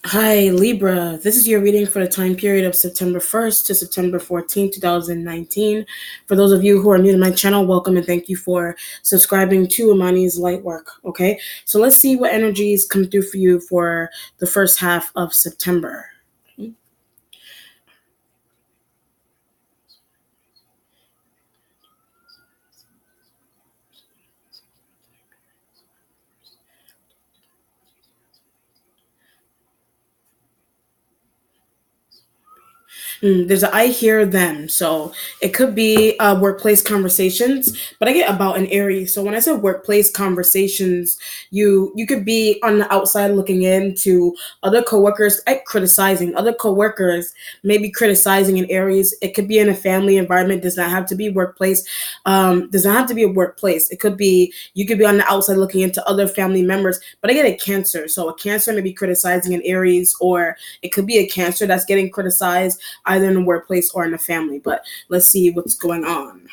Hi, Libra. This is your reading for the time period of September 1st to September 14th, 2019. For those of you who are new to my channel, welcome and thank you for subscribing to Imani's Light Work. Okay, so let's see what energies come through for you for the first half of September. There's a I hear them. So it could be workplace conversations, but I get about an Aries. So when I said workplace conversations, you could be on the outside looking in to other coworkers, criticizing other coworkers, maybe criticizing an Aries. It could be in a family environment. Does not have to be workplace. Does not have to be a workplace. It could be you could be on the outside looking into other family members. But I get a Cancer. So a Cancer may be criticizing an Aries, or it could be a Cancer that's getting criticized either in the workplace or in the family. But let's see what's going on.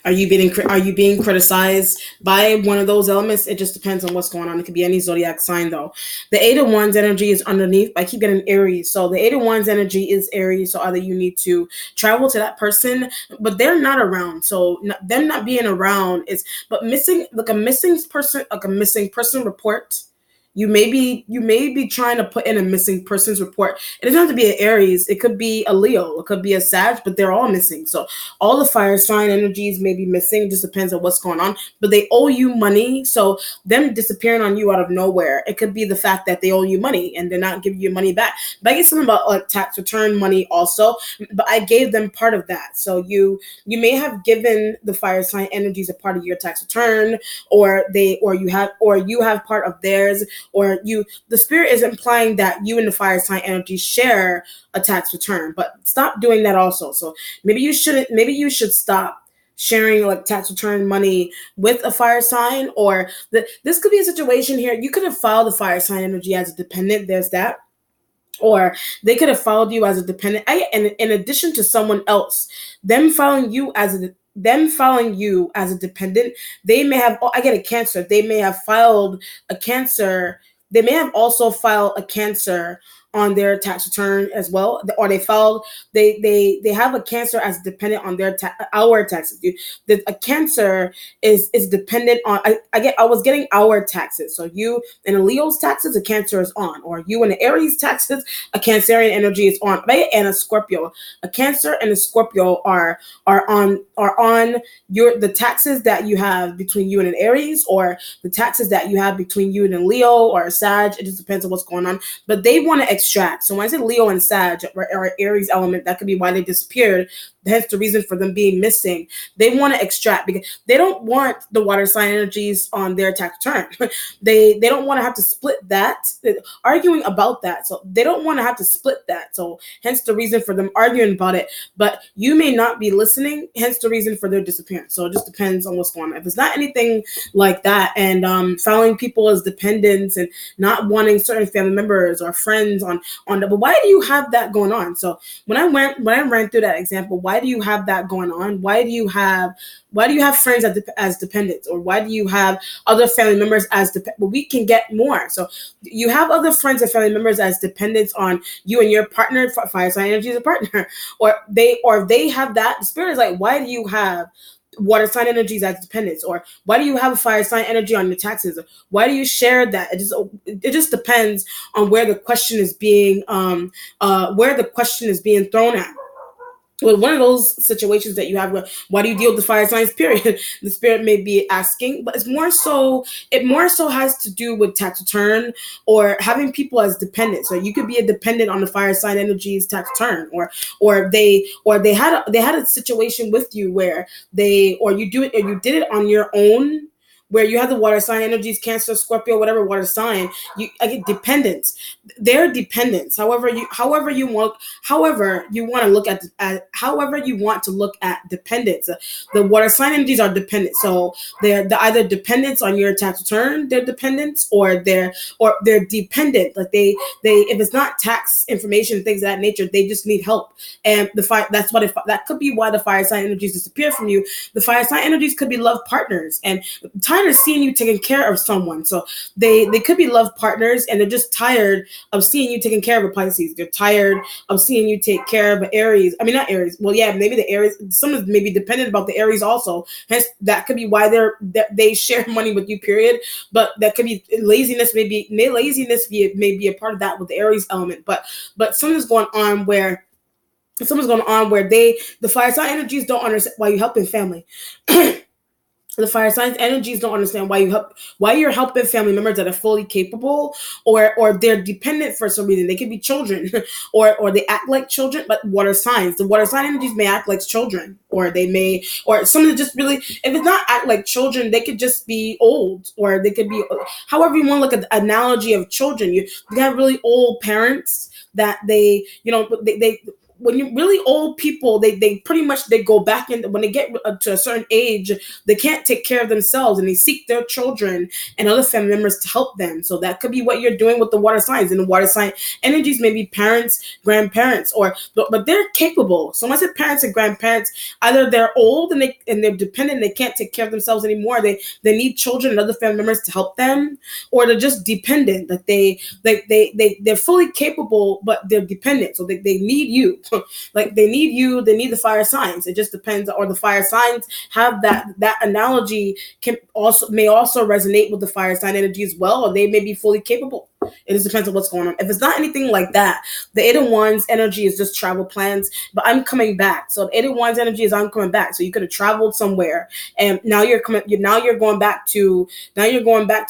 Are you being criticized by one of those elements? It just depends on what's going on. It could be any zodiac sign though. The Eight of Wands energy is underneath. I keep getting Aries. So the Eight of Wands energy is Aries. So either you need to travel to that person, but they're not around. So them not being around is but missing like a missing person report. You may be trying to put in a missing persons report. It doesn't have to be an Aries. It could be a Leo. It could be a Sag, but they're all missing. So all the fire sign energies may be missing. It just depends on what's going on. But they owe you money. So them disappearing on you out of nowhere. It could be the fact that they owe you money and they're not giving you money back. But I get something about like tax return money also. But I gave them part of that. So you may have given the fire sign energies a part of your tax return, or you have part of theirs, or the spirit is implying that you and the fire sign energy share a tax return. But stop doing that also. So maybe you should stop sharing like tax return money with a fire sign. Or this could be a situation here. You could have filed the fire sign energy as a dependent. There's that. Or they could have followed you as a dependent. And in addition to someone else, them following you as a dependent, they may have. Oh, I get a Cancer. They may have filed a Cancer. They may have also filed a Cancer on their tax return as well, or they have a Cancer as dependent on our taxes. A Cancer is dependent on. I was getting our taxes. So you and a Leo's taxes, a Cancer is on, or you and an Aries taxes, a Cancerian energy is on, right? And a Scorpio, a Cancer and a Scorpio are on the taxes that you have between you and an Aries, or the taxes that you have between you and a Leo or a Sag. It just depends on what's going on. But they want to extract. So when I say Leo and Sag or Aries element, that could be why they disappeared. Hence the reason for them being missing. They want to extract because they don't want the water sign energies on their tax return. they don't want to have to split that. They're arguing about that. So they don't want to have to split that. So hence the reason for them arguing about it. But you may not be listening. Hence the reason for their disappearance. So it just depends on what's going on. If it's not anything like that, and following people as dependents and not wanting certain family members or friends but why do you have that going on? So when I ran through that example, why do you have that going on? Why do you have friends as dependents, or why do you have other family members as dependents? Well, we can get more. So you have other friends and family members as dependents on you and your partner. Fire sign energy is a partner, or they have that. The spirit is like, why do you have water sign energies as dependents, or why do you have a fire sign energy on your taxes? Why do you share that? It just depends on where the question is being thrown at. Well, one of those situations that you have where why do you deal with the fire signs period? The spirit may be asking, but it more so has to do with tax return or having people as dependents. So you could be a dependent on the fire sign energies tax return, or they had a situation with you where you did it on your own, where you have the water sign energies, Cancer, Scorpio, whatever water sign, I get dependence. They're dependents. However you want to look at however you want to look at dependence. The water sign energies are dependent, so they're either dependents on your tax return, they're dependents, or they're dependent. Like they if it's not tax information, things of that nature, they just need help. And the fire that's what if that could be why the fire sign energies disappear from you. The fire sign energies could be love partners and tired of seeing you taking care of someone. So they could be love partners and they're just tired of seeing you taking care of a Pisces. They're tired of seeing you take care of an Aries. I mean, not Aries. Well, yeah, maybe the Aries. Someone's maybe dependent about the Aries also. Hence, that could be why they share money with you. Period. But that could be laziness. May be a part of that with the Aries element. But something's going on where. The fire sign energies don't understand why you helping family. The fire signs energies don't understand why you're helping family members that are fully capable, or they're dependent for some reason. They could be children or they act like children, but the water sign energies may act like children, or they may, or some of them just really, if it's not act like children, they could just be old, or they could be, however you want to look at the analogy of children. You have really old parents that they when you really old people, they pretty much they go back in when they get to a certain age, they can't take care of themselves and they seek their children and other family members to help them. So that could be what you're doing with the water signs. And the water sign energies may be parents, grandparents, but they're capable. So when I said parents and grandparents, either they're old and they're dependent, they can't take care of themselves anymore. They need children and other family members to help them, or they're just dependent. That they're fully capable, but they're dependent. So they need you. Like they need you, they need the fire signs. It just depends, or the fire signs have that analogy may also resonate with the fire sign energy as well, or they may be fully capable. It just depends on what's going on. If it's not anything like that, the 8 of Wands energy is just travel plans, but I'm coming back. So the 8 of Wands energy is I'm coming back. So you could have traveled somewhere and now you're going back to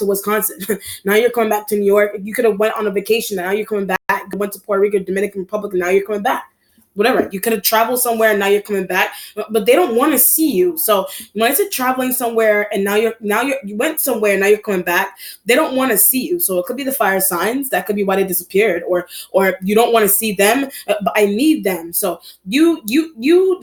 Wisconsin. Now you're coming back to New York. You could have went on a vacation. Now you're coming back, went to Puerto Rico, Dominican Republic, and now you're coming back. Whatever, you could have traveled somewhere and now you're coming back, but they don't want to see you. So when I said traveling somewhere and now you went somewhere and now you're coming back, they don't want to see you. So it could be the fire signs. That could be why they disappeared, or you don't want to see them, but I need them. So you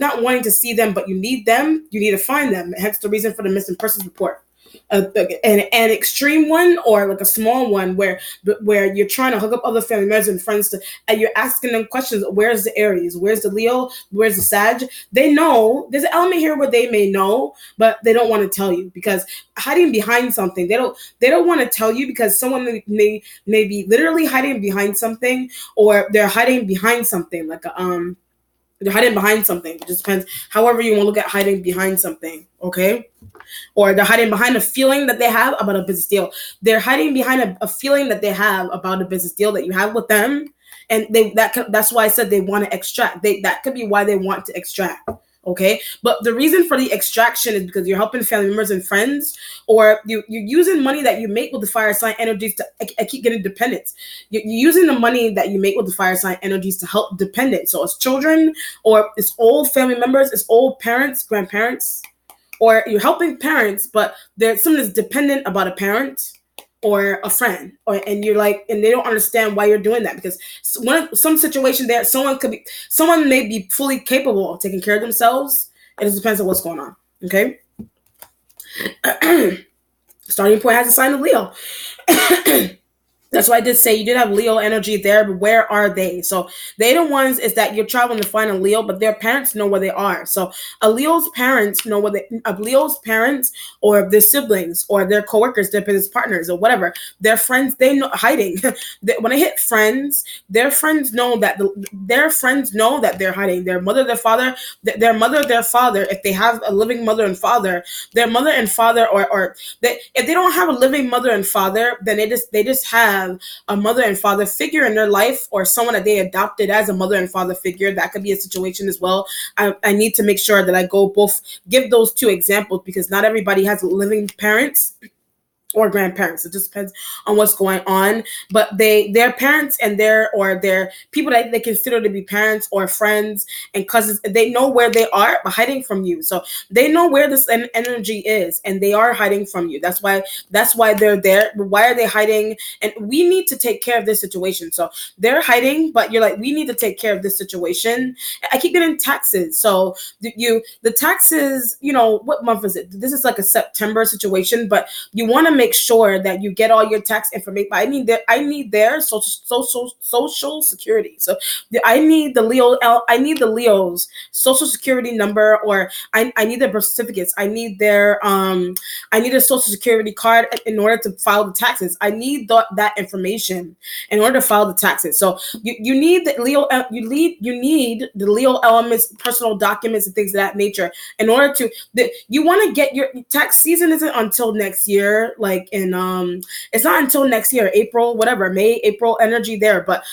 not wanting to see them, but you need them. You need to find them. Hence the reason for the missing persons report. An extreme one, or like a small one where you're trying to hook up other family members and friends and you're asking them questions. Where's the Aries? Where's the Leo? Where's the Sag? They know there's an element here where they may know, but they don't want to tell you because hiding behind something. They don't want to tell you because someone may be literally hiding behind something, or they're hiding behind something like they're hiding behind something. It just depends however you want to look at hiding behind something, okay? Or they're hiding behind a feeling that they have about a business deal. They're hiding behind a feeling that they have about a business deal that you have with them. And that's why I said they want to extract. That could be why they want to extract. Okay, but the reason for the extraction is because you're helping family members and friends, or you're using money that you make with the fire sign energies to. I keep getting dependence. You're using the money that you make with the fire sign energies to help dependents. So it's children, or it's old family members, it's old parents, grandparents, or you're helping parents, but there's someone that's dependent about a parent or a friend, and you're like, and they don't understand why you're doing that, because some situation there, someone may be fully capable of taking care of themselves. It just depends on what's going on. Okay. Starting point has a sign of Leo. That's why I did say you did have Leo energy there, but where are they? So the 8 of Wands is that you're traveling to find a Leo, but their parents know where they are. So Leo's parents or their siblings or their coworkers, their business partners or whatever, their friends, they know hiding. When I hit friends, their friends know that they're hiding. Their mother, their father, if they have a living mother and father, their mother and father, if they don't have a living mother and father, then they just have a mother and father figure in their life, or someone that they adopted as a mother and father figure. That could be a situation as well. I need to make sure that I give those two examples, because not everybody has living parents. or grandparents. It just depends on what's going on. But their parents and their people that they consider to be parents or friends and cousins, they know where they are, but hiding from you. So they know where this energy is, and they are hiding from you. That's why they're there. Why are they hiding? And we need to take care of this situation. So they're hiding, but you're like, we need to take care of this situation. I keep getting taxes. So the taxes, what month is it? This is like a September situation, but you want to make sure that you get all your tax information. I need their social security. So I need the Leo's social security number, or I need their birth certificates. I need a social security card in order to file the taxes. I need that information in order to file the taxes. So you need the you need the Leo elements, personal documents, and things of that nature in order to you want to get your tax season isn't until next year, like in it's not until next year, April, whatever, May, April energy there, but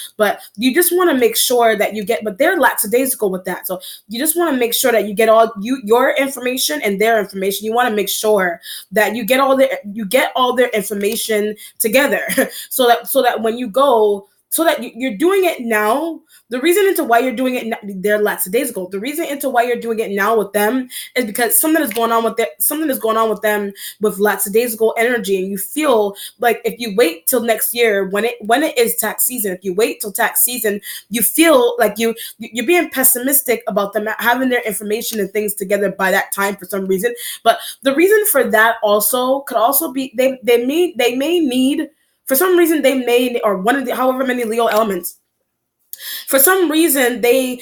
you just want to make sure that you get, but they're lackadaisical with that. So you just want to make sure that you get your information and their information. You want to make sure that you get all their information together so that when you go, so that you're doing it now. The reason into why you're doing it now, they're lackadaisical. The reason into why you're doing it now with them is because something is going on with them with lackadaisical energy, and you feel like if you wait till next year when it is tax season, if you wait till tax season, you feel like you're being pessimistic about them having their information and things together by that time for some reason. But the reason for that also could also be they may need, for some reason they may, or one of the however many Leo elements, for some reason they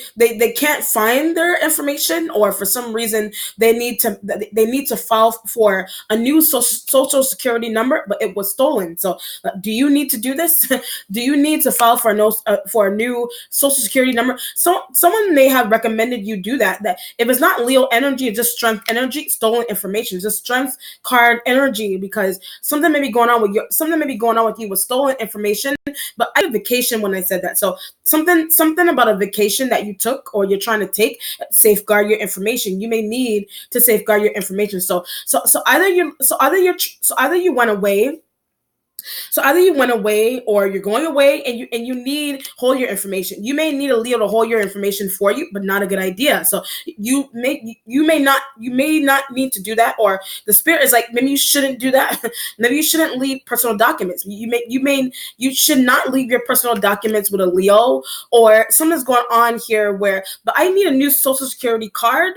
can't find their information, or for some reason they need to file for a new social security number, but it was stolen. So do you need to do this? Do you need to file for a new social security number? So someone may have recommended you do that if it's not Leo energy, it's just strength energy, stolen information, just strength card energy, because something may be going on with you with stolen information. But I had a vacation when I said that. So something about a vacation that you took or you're trying to take, safeguard your information. You may need to safeguard your information. So either you went away, or you're going away, and you need hold your information. You may need a Leo to hold your information for you, but not a good idea. So you may not need to do that, or the spirit is like, maybe you shouldn't do that. Maybe you shouldn't leave personal documents. You should not leave your personal documents with a Leo, or something's going on here but I need a new social security card.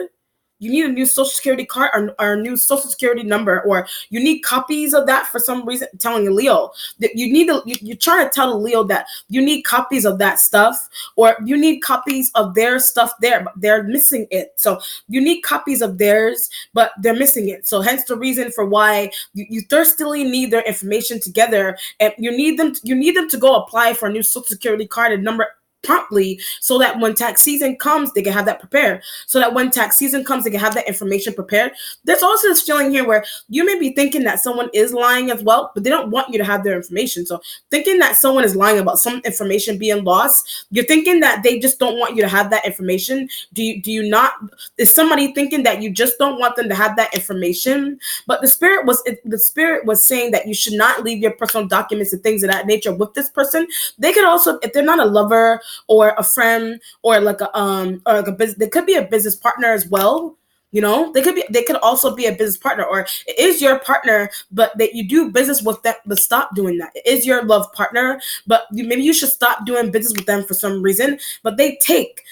You need a new social security card, or a new social security number, or you need copies of that for some reason. I'm telling you, Leo, that you're trying to tell Leo that you need copies of that stuff, or you need copies of their stuff there, but they're missing it. So you need copies of theirs, but they're missing it. So hence the reason for why you thirstily need their information together, and you need them to go apply for a new social security card and number promptly, so that when tax season comes, they can have that prepared. So that when tax season comes, they can have that information prepared. There's also this feeling here where you may be thinking that someone is lying as well, but they don't want you to have their information. So thinking that someone is lying about some information being lost, you're thinking that they just don't want you to have that information. Do you not? Is somebody thinking that you just don't want them to have that information? But the spirit was saying that you should not leave your personal documents and things of that nature with this person. They could also, if they're not a lover or a friend, or like a business, they could be a business partner as well. They could also be a business partner, or it is your partner, but that you do business with them, but stop doing that. It is your love partner, but maybe you should stop doing business with them for some reason. But they take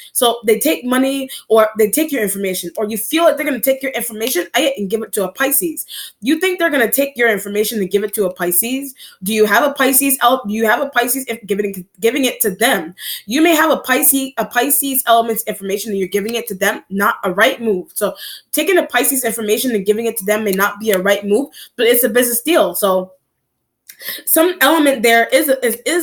money, or they take your information, or you feel like they're going to take your information and give it to a Pisces. You think they're going to take your information and give it to a Pisces? Do you have a Pisces out? Do you have a Pisces giving it to them? You may have a Pisces elements information, and you're giving it to them. Not a right move. So taking a Pisces information and giving it to them may not be a right move, but it's a business deal. So Some element there is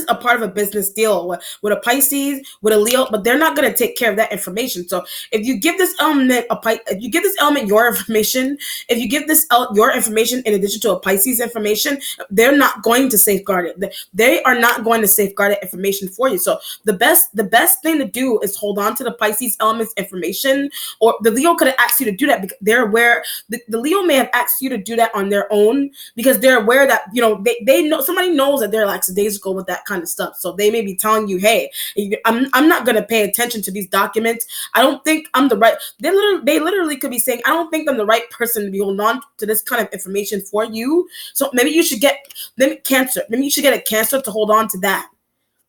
a part of a business deal with a Pisces, with a Leo, but they're not going to take care of that information. So if you give this element if you give this element your information, if you give your information in addition to a Pisces information, they're not going to safeguard it. They are not going to safeguard that information for you. So the best thing to do is hold on to the Pisces element's information. Or the Leo could have asked you to do that because they're aware. The Leo may have asked you to do that on their own because they're aware that they know somebody knows that they're lackadaisical with that kind of stuff. So they may be telling you, hey, I'm not going to pay attention to these documents. I don't think I'm the right. They literally could be saying, I don't think I'm the right person to be holding on to this kind of information for you. So maybe you should get Cancer. Maybe you should get a Cancer to hold on to that.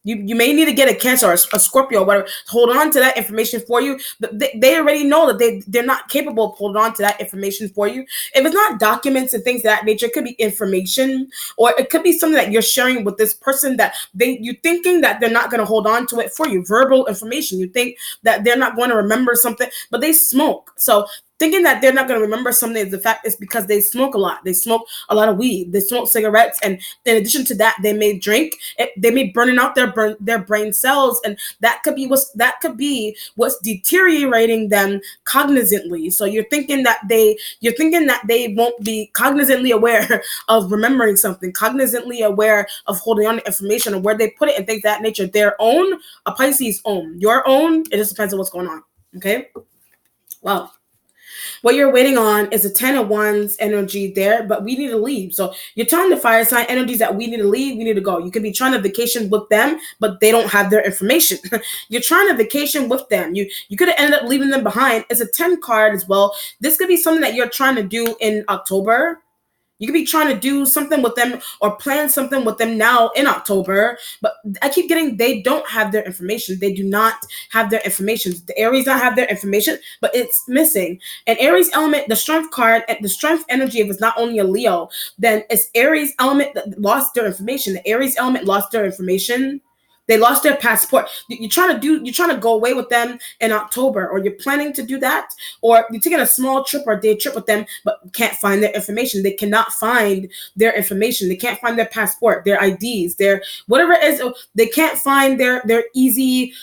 You may need to get a Cancer or a Scorpio or whatever to hold on to that information for you. But they already know that they're not capable of holding on to that information for you. If it's not documents and things of that nature, it could be information, or it could be something that you're sharing with this person that you thinking that they're not going to hold on to it for you. Verbal information. You think that they're not going to remember something, but they smoke. So thinking that they're not going to remember something, the fact is because they smoke a lot. They smoke a lot of weed. They smoke cigarettes, and in addition to that, they may drink. They may burning out their brain cells, and that could be what's deteriorating them cognizantly. So you're thinking that they won't be cognizantly aware of remembering something, cognizantly aware of holding on to information and where they put it and things of that nature. Their own, a Pisces own, your own. It just depends on what's going on. Okay. Well, what you're waiting on is a 10 of Wands energy there, but we need to leave. So you're telling the fire sign energies that we need to leave, we need to go. You could be trying to vacation with them, but they don't have their information. You're trying to vacation with them. You could have ended up leaving them behind. It's a 10 card as well. This could be something that you're trying to do in October. You could be trying to do something with them or plan something with them now in October, but I keep getting they don't have their information. They do not have their information. The Aries don't have their information, but it's missing. And Aries element, the strength card, the strength energy, if it's not only a Leo, then it's Aries element that lost their information. The Aries element lost their information. They lost their passport. You're trying to go away with them in October, or you're planning to do that, or you're taking a small trip or a day trip with them, but can't find their information. They cannot find their information. They can't find their passport, their IDs, their whatever it is. They can't find their easy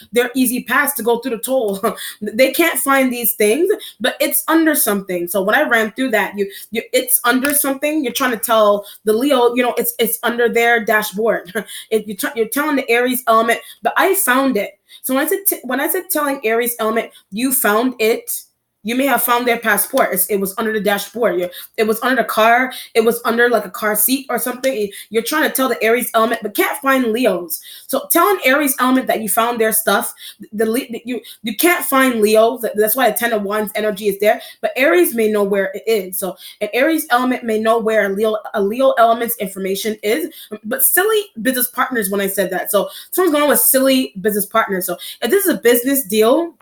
pass to go through the toll. They can't find these things, but it's under something. So when I ran through that, it's under something. You're trying to tell the Leo, it's under their dashboard. You're telling the Aries element, but I found it. So when I said telling Aries element, you found it. You may have found their passport. It was under the dashboard. It was under the car. It was under like a car seat or something. You're trying to tell the Aries element, but can't find Leos. So telling Aries element that you found their stuff, you can't find Leo. That's why a 10 of Wands energy is there. But Aries may know where it is. So an Aries element may know where a Leo element's information is. But silly business partners when I said that. So someone's going on with silly business partners. So if this is a business deal,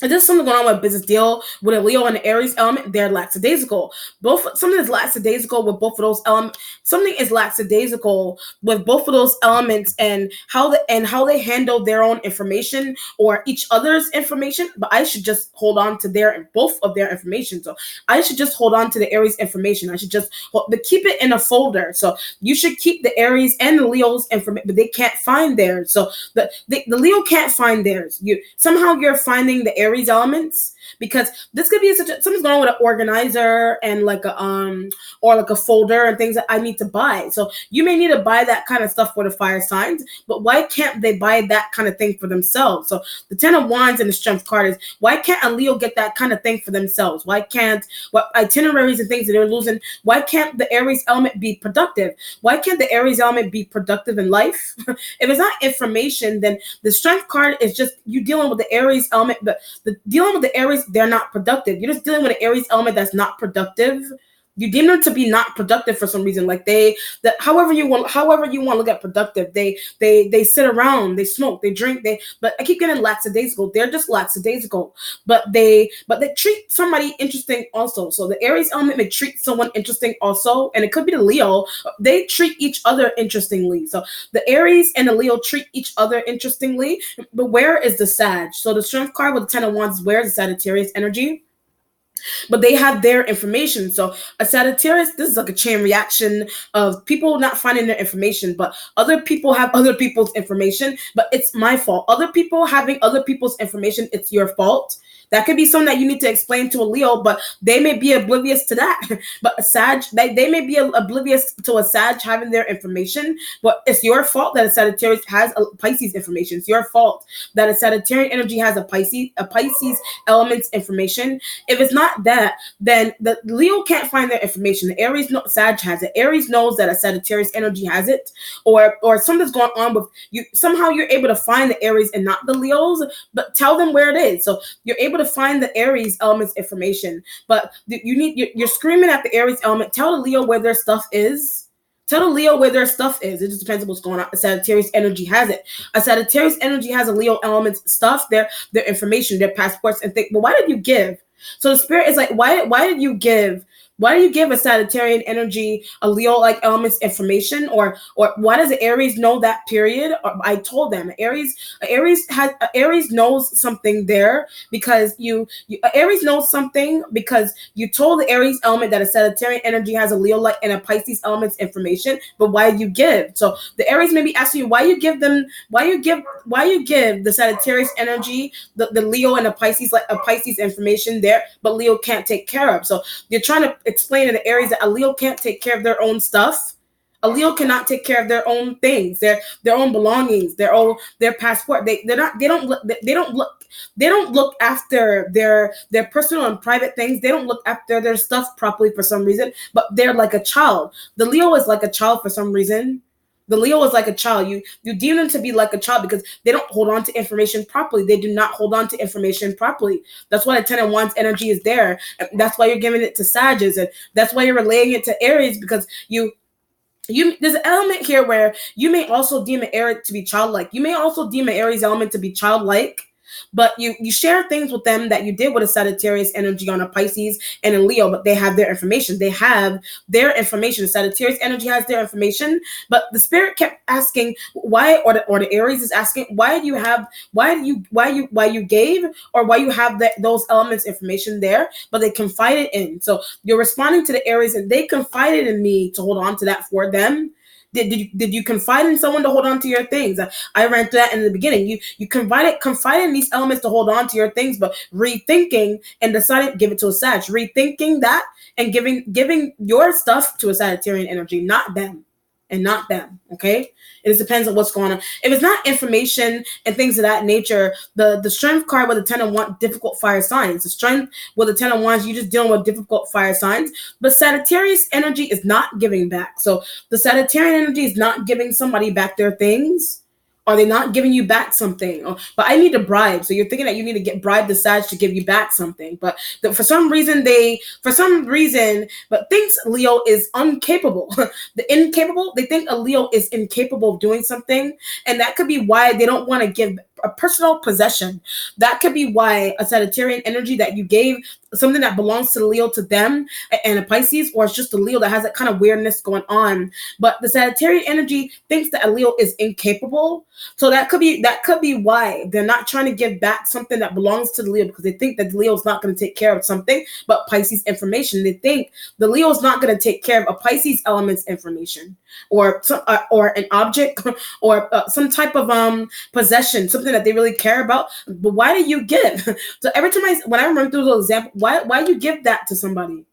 if there's something going on with a business deal with a Leo and an Aries element, they're lackadaisical. Something is lackadaisical with both of those elements. Something is lackadaisical with both of those elements and how they handle their own information or each other's information. But I should just hold on to both of their information. So I should just hold on to the Aries information. I should just keep it in a folder. So you should keep the Aries and the Leo's information, but they can't find theirs. So the Leo can't find theirs. You're finding the Aries elements, because this could be something's going on with an organizer and like a folder and things that I need to buy. So you may need to buy that kind of stuff for the fire signs, but why can't they buy that kind of thing for themselves? So the 10 of Wands and the strength card is, why can't a Leo get that kind of thing for themselves? Why can't what itineraries and things that they're losing? Why can't the Aries element be productive? Why can't the Aries element be productive in life? If it's not information, then the strength card is just you dealing with the Aries element, but dealing with the Aries, they're not productive. You're just dealing with an Aries element that's not productive. You deem them to be not productive for some reason. Like however you want to look at productive. They sit around, they smoke, they drink, but I keep getting lackadaisical. They're just lackadaisical. But they treat somebody interesting also. So the Aries element may treat someone interesting also, and it could be the Leo. They treat each other interestingly. So the Aries and the Leo treat each other interestingly. But where is the Sag? So the strength card with the 10 of Wands, where is the Sagittarius energy? but they have their information. So a Sagittarius, this is like a chain reaction of people not finding their information, but other people have other people's information, but it's my fault. Other people having other people's information, it's your fault. That could be something that you need to explain to a Leo, but they may be oblivious to that. But a Sag, they may be oblivious to a Sag having their information, but it's your fault that a Sagittarius has a Pisces information. It's your fault that a Sagittarian energy has a Pisces elements information. If it's not that, then the Leo can't find their information. The Aries, Sag has it. Aries knows that a Sagittarius energy has it, or something's going on with you. Somehow you're able to find the Aries and not the Leos, but tell them where it is. So you're able to find the Aries elements information, but you're screaming at the Aries element. Tell the Leo where their stuff is. Tell the Leo where their stuff is. It just depends on what's going on. A Sagittarius energy has it. A Sagittarius energy has a Leo element stuff, their information, their passports, and think, well, why did you give? So the spirit is like, why did you give? Why do you give a Sagittarian energy a Leo like elements information, or why does the Aries know that period? Or I told them Aries knows something there because Aries knows something because you told the Aries element that a Sagittarian energy has a Leo like and a Pisces elements information. But why did you give? So the Aries may be asking you why you give the Sagittarius energy the Leo and a Pisces like a Pisces information there, but Leo can't take care of. So you're trying to explain to the Aries that a Leo can't take care of their own stuff. A Leo cannot take care of their own things, their own belongings, their passport. They don't look after their personal and private things. They don't look after their stuff properly for some reason. But they're like a child. The Leo is like a child for some reason. The Leo is like a child. You deem them to be like a child because they don't hold on to information properly. They do not hold on to information properly. That's why the Ten of Wands energy is there. And that's why you're giving it to Sagittarius, and that's why you're relaying it to Aries, because there's an element here where you may also deem an Aries to be childlike. You may also deem an Aries element to be childlike, but you share things with them that you did with a Sagittarius energy on a Pisces and a Leo, but they have their information. They have their information. The Sagittarius energy has their information, but the spirit kept asking why, or the Aries is asking why you gave, or why you have those elements information there, but they confided in. So you're responding to the Aries, and they confided in me to hold on to that for them. Did you confide in someone to hold on to your things? I ran through that in the beginning. You confide in these elements to hold on to your things, but rethinking and deciding to give it to a Sag. Rethinking that and giving your stuff to a Sagittarian energy, not them. And not them, okay? It just depends on what's going on. If it's not information and things of that nature, the Strength card with the Ten of Wands, difficult fire signs. The Strength with the Ten of Wands, you just dealing with difficult fire signs. But Sagittarius energy is not giving back. So the Sagittarian energy is not giving somebody back their things. Are they not giving you back something? But I need a bribe. So you're thinking that you need to bribe the Sag to give you back something. But for some reason, but thinks Leo is incapable. They think a Leo is incapable of doing something. And that could be why they don't want to give a personal possession. That could be why a Sagittarian energy that you gave something that belongs to the Leo to them and a Pisces, or it's just a Leo that has that kind of weirdness going on. But the Sagittarian energy thinks that a Leo is incapable. So that could be why they're not trying to give back something that belongs to the Leo, because they think that the Leo is not going to take care of something but Pisces information. They think the Leo is not going to take care of a Pisces elements information, or an object, or some type of possession, something that they really care about. But why do you give? So every time when I run through those examples, why you give that to somebody?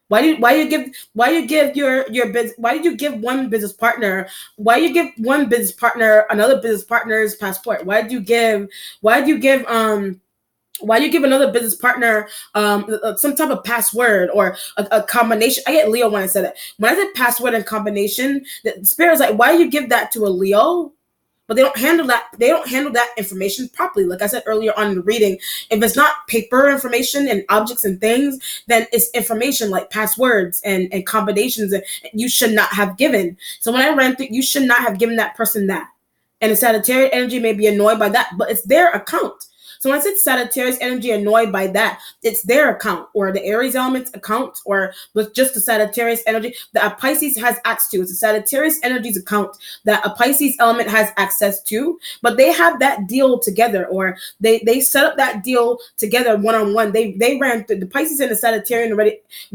Why you give your business? Why did you give one business partner? Why you give one business partner another business partner's passport? Why do you give another business partner some type of password or a combination? I get Leo when I said it. When I said password and combination, the spirit is like, why do you give that to a Leo? But they don't handle that information properly. Like I said earlier on in the reading, if it's not paper information and objects and things, then it's information like passwords and combinations that you should not have given. So when I ran through, you should not have given that person that. And the Sagittarian energy may be annoyed by that, but it's their account. So when I said Sagittarius energy annoyed by that, it's their account or the Aries element's account or with just the Sagittarius energy that a Pisces has access to. It's a Sagittarius energy's account that a Pisces element has access to, but they have that deal together, or they set up that deal together one on one. They ran through the Pisces and the Sagittarian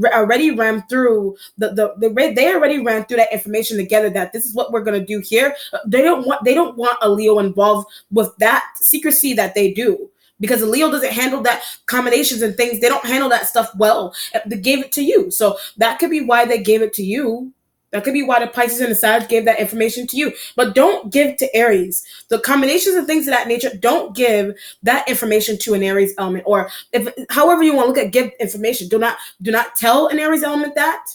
already ran through they already ran through that information together that this is what we're gonna do here. They don't want a Leo involved with that secrecy that they do. Because the Leo doesn't handle that combinations and things. They don't handle that stuff well. They gave it to you. So that could be why they gave it to you. That could be why the Pisces and the Sag gave that information to you. But don't give to Aries. The combinations and things of that nature, don't give that information to an Aries element. Or if however you want to look at give information. Do not tell an Aries element that.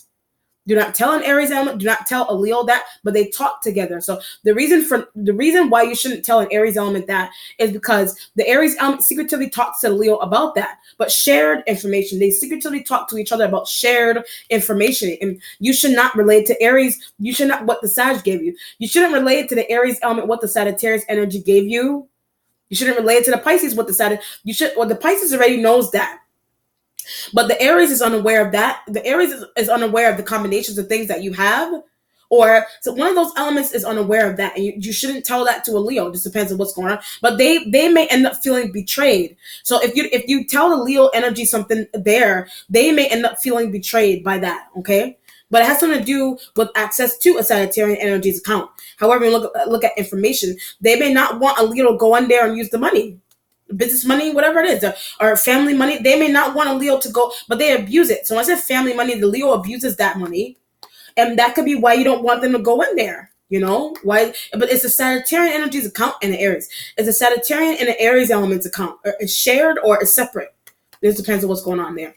Do not tell an Aries element. Do not tell a Leo that, but they talk together. So the reason why you shouldn't tell an Aries element that is because the Aries element secretively talks to the Leo about that, but shared information. They secretively talk to each other about shared information, and you should not relate to Aries. You should not what the Sag gave you. You shouldn't relate to the Aries element what the Sagittarius energy gave you. You shouldn't relate to the Pisces what the Sag. You should. Well, the Pisces already knows that. But the Aries is unaware of that. The Aries is unaware of the combinations of things that you have. Or so one of those elements is unaware of that. And you shouldn't tell that to a Leo. It just depends on what's going on. But they may end up feeling betrayed. So if you tell the Leo energy something there, they may end up feeling betrayed by that. Okay? But it has something to do with access to a Sagittarian energy's account. However, you look at information, they may not want a Leo to go in there and use the money. Business money, whatever it is, or family money. They may not want a Leo to go, but they abuse it. So when I said family money, the Leo abuses that money. And that could be why you don't want them to go in there. You know? Why? But it's a Sagittarian energy's account and the Aries. It's a Sagittarian and an Aries element's account. It's shared or it's separate. This depends on what's going on there.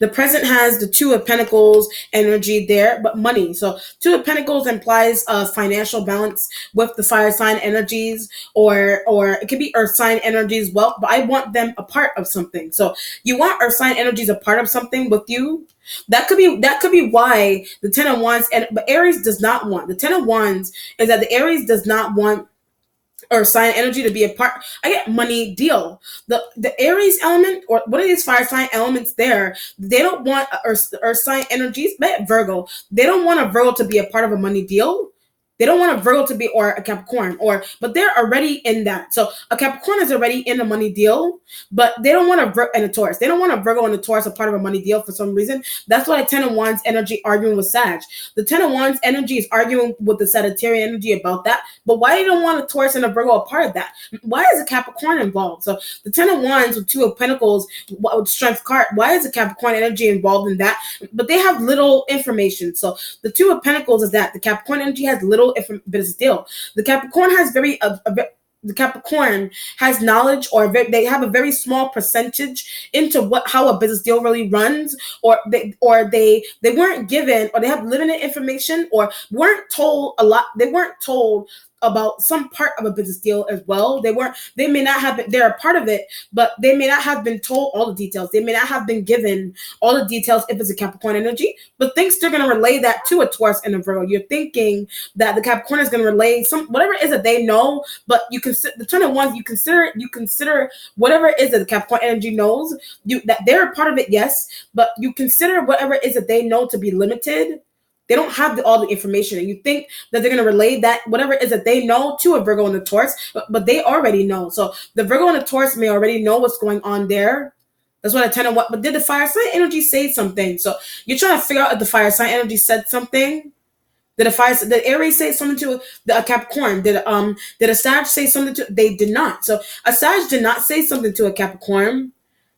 The present has the Two of Pentacles energy there, but money. So Two of Pentacles implies a financial balance with the fire sign energies, or it could be earth sign energies. Well, but I want them a part of something. So you want earth sign energies a part of something with you. That could be why the Ten of Wands but Aries does not want. The Ten of Wands is that the Aries does not want or sign energy to be a part. I get money deal. The Aries element or what are these fire sign elements there? They don't want earth sign energies, but Virgo. They don't want a Virgo to be a part of a money deal. They don't want a Virgo to be or a Capricorn but they're already in that. So a Capricorn is already in a money deal, but they don't want a Taurus. They don't want a Virgo and a Taurus a part of a money deal for some reason. That's why Ten of Wands energy arguing with Sag. The Ten of Wands energy is arguing with the Sagittarian energy about that. But why you don't want a Taurus and a Virgo a part of that? Why is a Capricorn involved? So the Ten of Wands with Two of Pentacles with Strength card. Why is a Capricorn energy involved in that? But they have little information. So the Two of Pentacles is that the Capricorn energy has little business deal. The Capricorn has the Capricorn has knowledge, or they have a very small percentage into how a business deal really runs, or they weren't given, or they have limited information, or weren't told a lot. They weren't told about some part of a business deal as well. They may not have been, they're a part of it, but they may not have been told all the details. They may not have been given all the details if it's a Capricorn energy, but thinks they're going to relay that to a Taurus and a Virgo. You're thinking that the Capricorn is going to relay whatever it is that they know, but you consider the Ten of Wands, you consider whatever it is that the Capricorn energy knows, that they're a part of it, yes, but you consider whatever it is that they know to be limited. They don't have all the information, and you think that they're going to relay that whatever it is that they know to a Virgo and a Taurus, but they already know. So the Virgo and the Taurus may already know what's going on there. That's what I tend to want. But did the fire sign energy say something? So you're trying to figure out if the fire sign energy said something. Did Aries say something to a Capricorn? Did a Sag say something to? They did not. So a Sag did not say something to a Capricorn.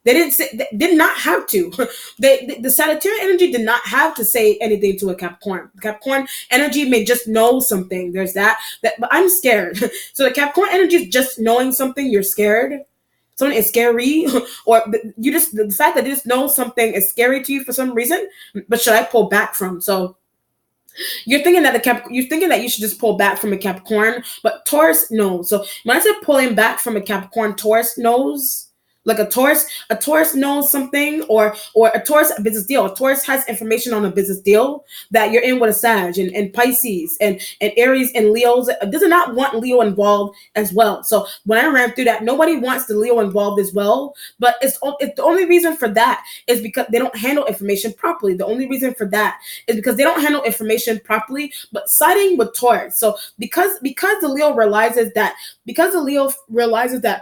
They did not have to. The Sagittarian energy did not have to say anything to a Capricorn. The Capricorn energy may just know something. There's that. But I'm scared. So the Capricorn energy is just knowing something. You're scared. Something is scary, or the fact that you just know something is scary to you for some reason. But should I pull back from? So you're thinking that you should just pull back from a Capricorn, but Taurus knows. So when I said pulling back from a Capricorn, Taurus knows. Like a Taurus knows something, or a Taurus a business deal. A Taurus has information on a business deal that you're in with a Sag and Pisces and Aries and Leos. Does not want Leo involved as well. So when I ran through that, nobody wants the Leo involved as well. But it's the only reason for that is because they don't handle information properly. The only reason for that is because they don't handle information properly. But siding with Taurus. So because the Leo realizes that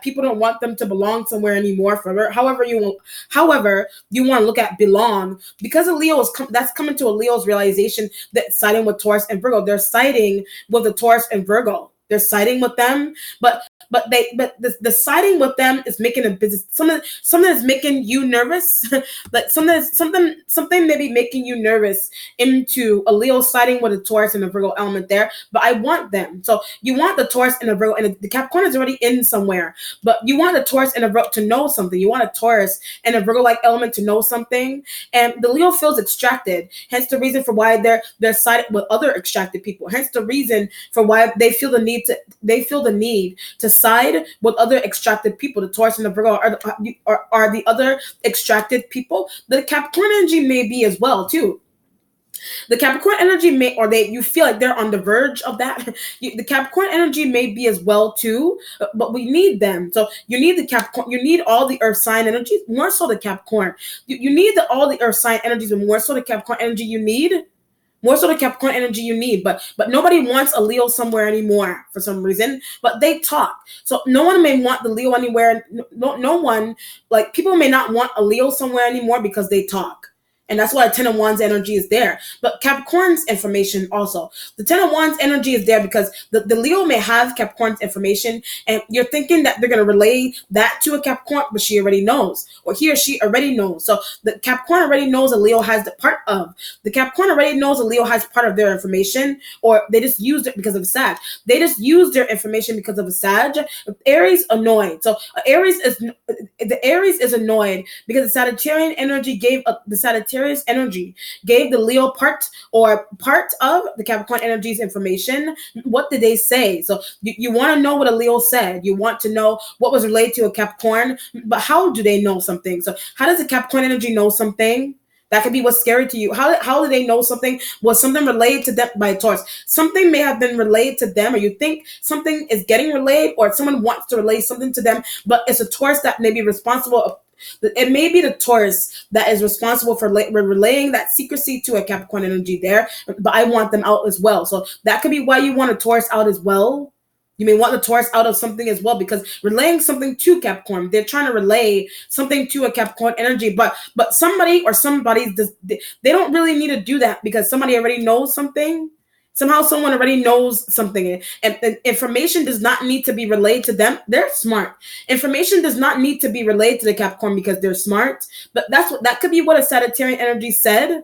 people don't want them to belong somewhere anymore. For however you want to look at belong, because a Leo that's coming to a Leo's realization that siding with Taurus and Virgo, they're siding with the Taurus and Virgo. They're siding with them, but the siding with them is making a business something that's making you nervous. Like something maybe making you nervous into a Leo siding with a Taurus and a Virgo element there. But I want them. So you want the Taurus and a Virgo, and the Capricorn is already in somewhere, but you want a Taurus and a Virgo to know something. You want a Taurus and a Virgo like element to know something, and the Leo feels extracted. Hence the reason for why they're sided with other extracted people. Hence the reason for why they feel the need to side with other extracted people. The Taurus and the Virgo are the other extracted people. The Capricorn energy may be as well too. The Capricorn energy you feel like they're on the verge of that. The Capricorn energy may be as well too, but we need them. So you need the Capricorn, you need all the earth sign energies, more so the Capricorn. You need all the earth sign energies, and more so the Capricorn energy you need. More so the Capricorn energy you need, but nobody wants a Leo somewhere anymore for some reason. But they talk, so no one may want the Leo anywhere. No one, like people may not want a Leo somewhere anymore because they talk. And that's why Ten of Wands energy is there. But Capricorn's information also. The Ten of Wands energy is there because the Leo may have Capricorn's information, and you're thinking that they're going to relay that to a Capricorn, but she already knows, or he or she already knows. So the Capricorn already knows a Leo has the part of. The Capricorn already knows a Leo has part of their information, or they just used it because of a Sag. They just used their information because of a Sag. Aries annoyed. So the Aries is annoyed because the Sagittarian energy gave the Sagittarius energy gave the Leo part of the Capricorn energy's information. What did they say? So you want to know what a Leo said. You want to know what was related to a Capricorn, but how do they know something? So how does the Capricorn energy know something? That could be what's scary to you. How do they know something? Was something relayed to them by a Taurus? Something may have been relayed to them, or you think something is getting relayed, or someone wants to relay something to them, but it's a Taurus that may be responsible. It may be the Taurus that is responsible for relaying that secrecy to a Capricorn energy there, but I want them out as well. So that could be why you want a Taurus out as well. You may want the Taurus out of something as well, because relaying something to Capricorn, they're trying to relay something to a Capricorn energy, but somebody or somebody, they don't really need to do that because somebody already knows something. Somehow someone already knows something, and information does not need to be relayed to them. They're smart. Information does not need to be relayed to the Capricorn because they're smart. But that could be what a Sagittarian energy said.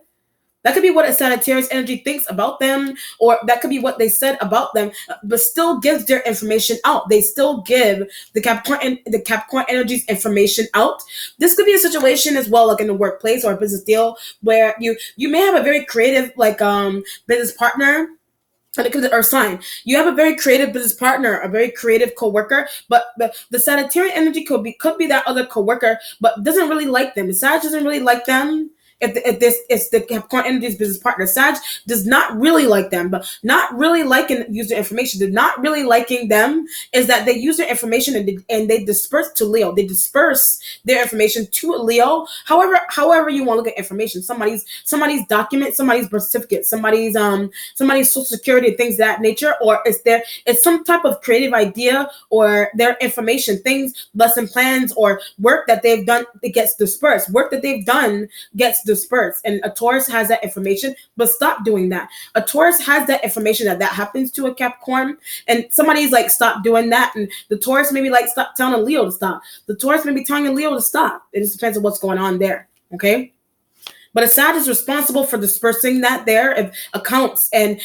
That could be what a Sagittarius energy thinks about them, or that could be what they said about them, but still gives their information out. They still give the Capricorn energy's information out. This could be a situation as well, like in the workplace or a business deal, where you may have a very creative business partner. And it could be the earth sign. You have a very creative business partner, a very creative coworker, but the Sagittarian energy could be that other coworker, but doesn't really like them. The Sag doesn't really like them. It's the Capricorn energy's business partner. Sag does not really like them, but not really liking user information. They're not really liking them is that they use their information and they disperse to Leo. They disperse their information to Leo. However you want to look at information, somebody's document, somebody's birth certificate, somebody's social security, things of that nature, or it's some type of creative idea or their information, things, lesson plans, or work that they've done, it gets dispersed. Work that they've done gets dispersed, and a Taurus has that information, but stop doing that. A Taurus has that information that happens to a Capricorn, and somebody's like, stop doing that, and the Taurus maybe like, stop telling a Leo to stop. The Taurus may be telling a Leo to stop. It just depends on what's going on there, okay? But a Sag is responsible for dispersing that there, and accounts and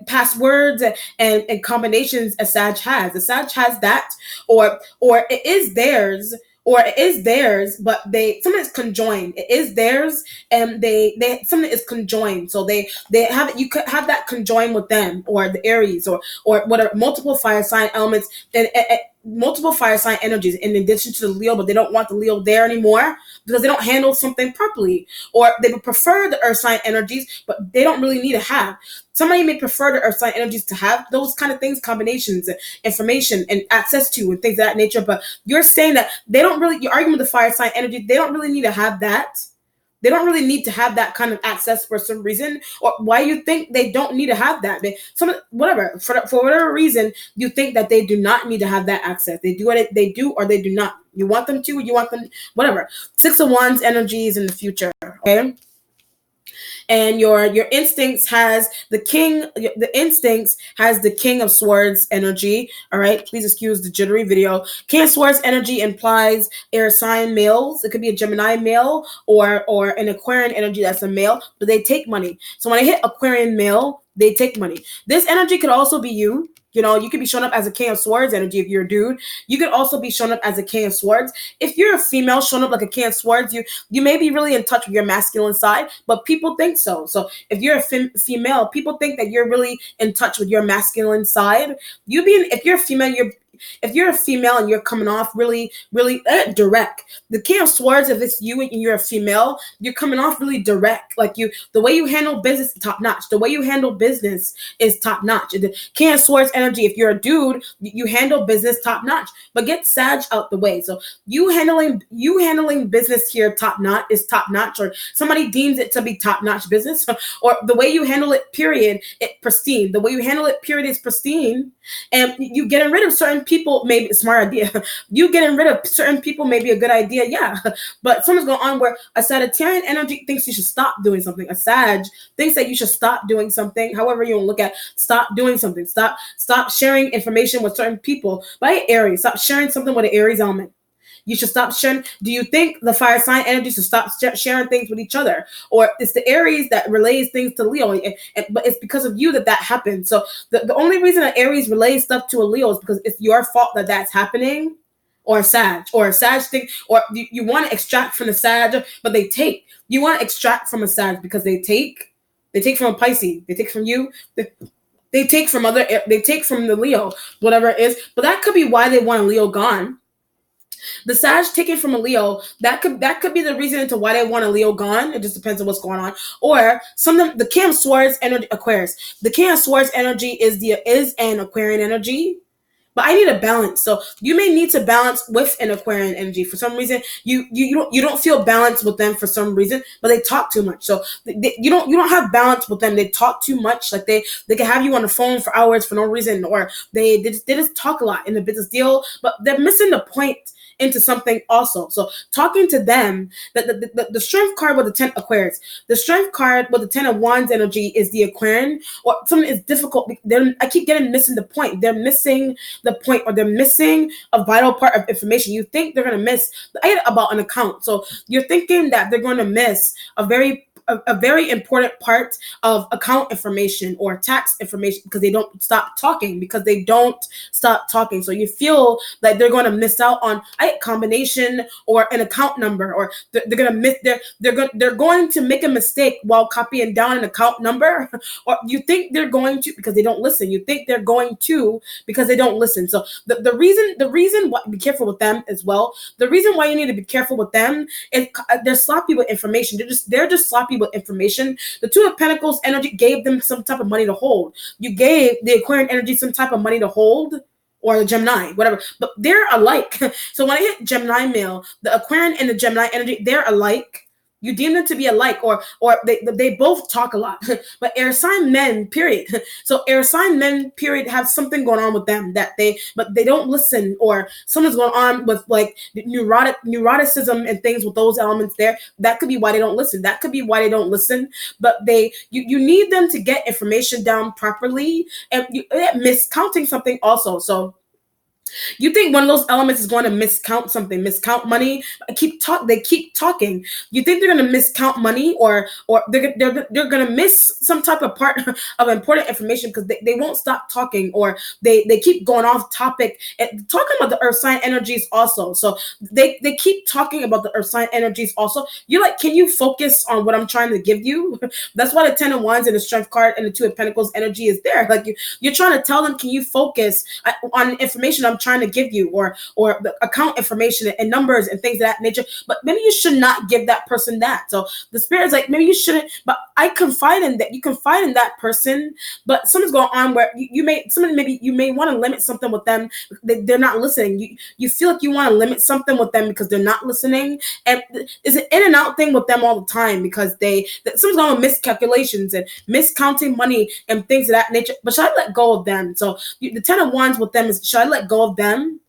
passwords and combinations a Sag has. The Sag has that, or it is theirs. Or it is theirs, but something is conjoined. It is theirs, and they something is conjoined. So they have it. You could have that conjoined with them, or the Aries, or whatever, multiple fire sign elements, and multiple fire sign energies in addition to the Leo, but they don't want the Leo there anymore because they don't handle something properly, or they would prefer the earth sign energies, but they don't really need to have. Somebody may prefer the earth sign energies to have those kind of things, combinations, information, and access to, and things of that nature. But you're saying that they don't really, you're arguing with the fire sign energy, they don't really need to have that. They don't really need to have that kind of access for some reason, or why you think they don't need to have that. Some whatever for whatever reason you think that they do not need to have that access. They do what they do, or they do not. You want them to, you want them, whatever. Six of Wands energy is in the future. Okay. And your instincts has the king, the instincts has the King of Swords energy. All right, please excuse the jittery video. King of Swords energy implies air sign males. It could be a Gemini male or an Aquarian energy that's a male, but they take money. So when I hit Aquarian male, they take money. This energy could also be you. You know, you could be showing up as a King of Swords energy if you're a dude. You could also be showing up as a King of Swords. If you're a female showing up like a King of Swords, you may be really in touch with your masculine side, but people think so. So if you're a female, people think that you're really in touch with your masculine side. If you're a female, if you're a female and you're coming off really, really direct. The King of Swords, if it's you and you're a female, you're coming off really direct. Like the way you handle business is top notch. The way you handle business is top notch. The King of Swords energy, if you're a dude, you handle business top notch. But get Sag out the way. So you handling business here top notch is top notch, or somebody deems it to be top notch business, or the way you handle it, period, it pristine. The way you handle it, period, is pristine. And you getting rid of certain people, maybe a smart idea. You getting rid of certain people may be a good idea, yeah. But something's going on where a Sagittarian energy thinks you should stop doing something. A Sag thinks that you should stop doing something. However you want to look at, stop doing something. Stop sharing information with certain people. By Aries, stop sharing something with an Aries element. You should stop sharing. Do you think the fire sign energy should stop sharing things with each other? Or it's the Aries that relays things to Leo, but it's because of you that happens. So the only reason that Aries relays stuff to a Leo is because it's your fault that that's happening. Or a Sag thing, or you want to extract from the Sag, but they take. You want to extract from a Sag because they take from a Pisces. They take from you. They take from the Leo, whatever it is. But that could be why they want a Leo gone. The Sag taken from a Leo, that could be the reason into why they want a Leo gone. It just depends on what's going on. Or the King of Swords energy, Aquarius. The King of Swords energy is an Aquarian energy. But I need a balance. So you may need to balance with an Aquarian energy. For some reason, you don't feel balanced with them for some reason, but they talk too much. So you don't have balance with them. They talk too much. Like they can have you on the phone for hours for no reason, or they just talk a lot in the business deal, but they're missing the point into something also. So talking to them, the strength card with the 10 Aquarius, the strength card with the 10 of Wands energy is the Aquarian, or something is difficult. I keep missing the point. They're missing the point, or they're missing a vital part of information. You think they're going to miss about an account. So you're thinking that they're going to miss a very important part of account information or tax information because they don't stop talking. So you feel like they're going to miss out on a combination or an account number, or they're going to miss they're going to make a mistake while copying down an account number, or you think they're going to because they don't listen. You think they're going to because they don't listen. So the reason why, be careful with them as well. The reason why you need to be careful with them is they're sloppy with information. They're just sloppy with information. The Two of Pentacles energy gave them some type of money to hold. You gave the Aquarian energy some type of money to hold, or the Gemini, whatever. But they're alike. So when I hit Gemini male, the Aquarian and the Gemini energy, they're alike. You deem them to be alike, or they both talk a lot. But air sign men, period. So air sign men, period, have something going on with them but they don't listen, or something's going on with like neuroticism and things with those elements there. That could be why they don't listen. But you need them to get information down properly, and miscounting something also. So you think one of those elements is going to miscount money. They keep talking. You think they're going to miscount money, or they're going to miss some type of part of important information because they won't stop talking, or they keep going off topic and talking about the earth sign energies also. So they keep talking about the earth sign energies also. You're like, can you focus on what I'm trying to give you? That's why the 10 of Wands and the strength card and the 2 of Pentacles energy is there. Like you're trying to tell them, can you focus on information I'm trying to give you, or the account information and numbers and things of that nature. But maybe you should not give that person that. So the spirit is like, maybe you shouldn't. But I confide in that. You confide in that person, but something's going on where you may somebody maybe you may want to limit something with them. They're not listening. You feel like you want to limit something with them because they're not listening, and it's an in and out thing with them all the time because something's going on with miscalculations and miscounting money and things of that nature. But should I let go of them? So the 10 of Wands with them is, should I let go of them?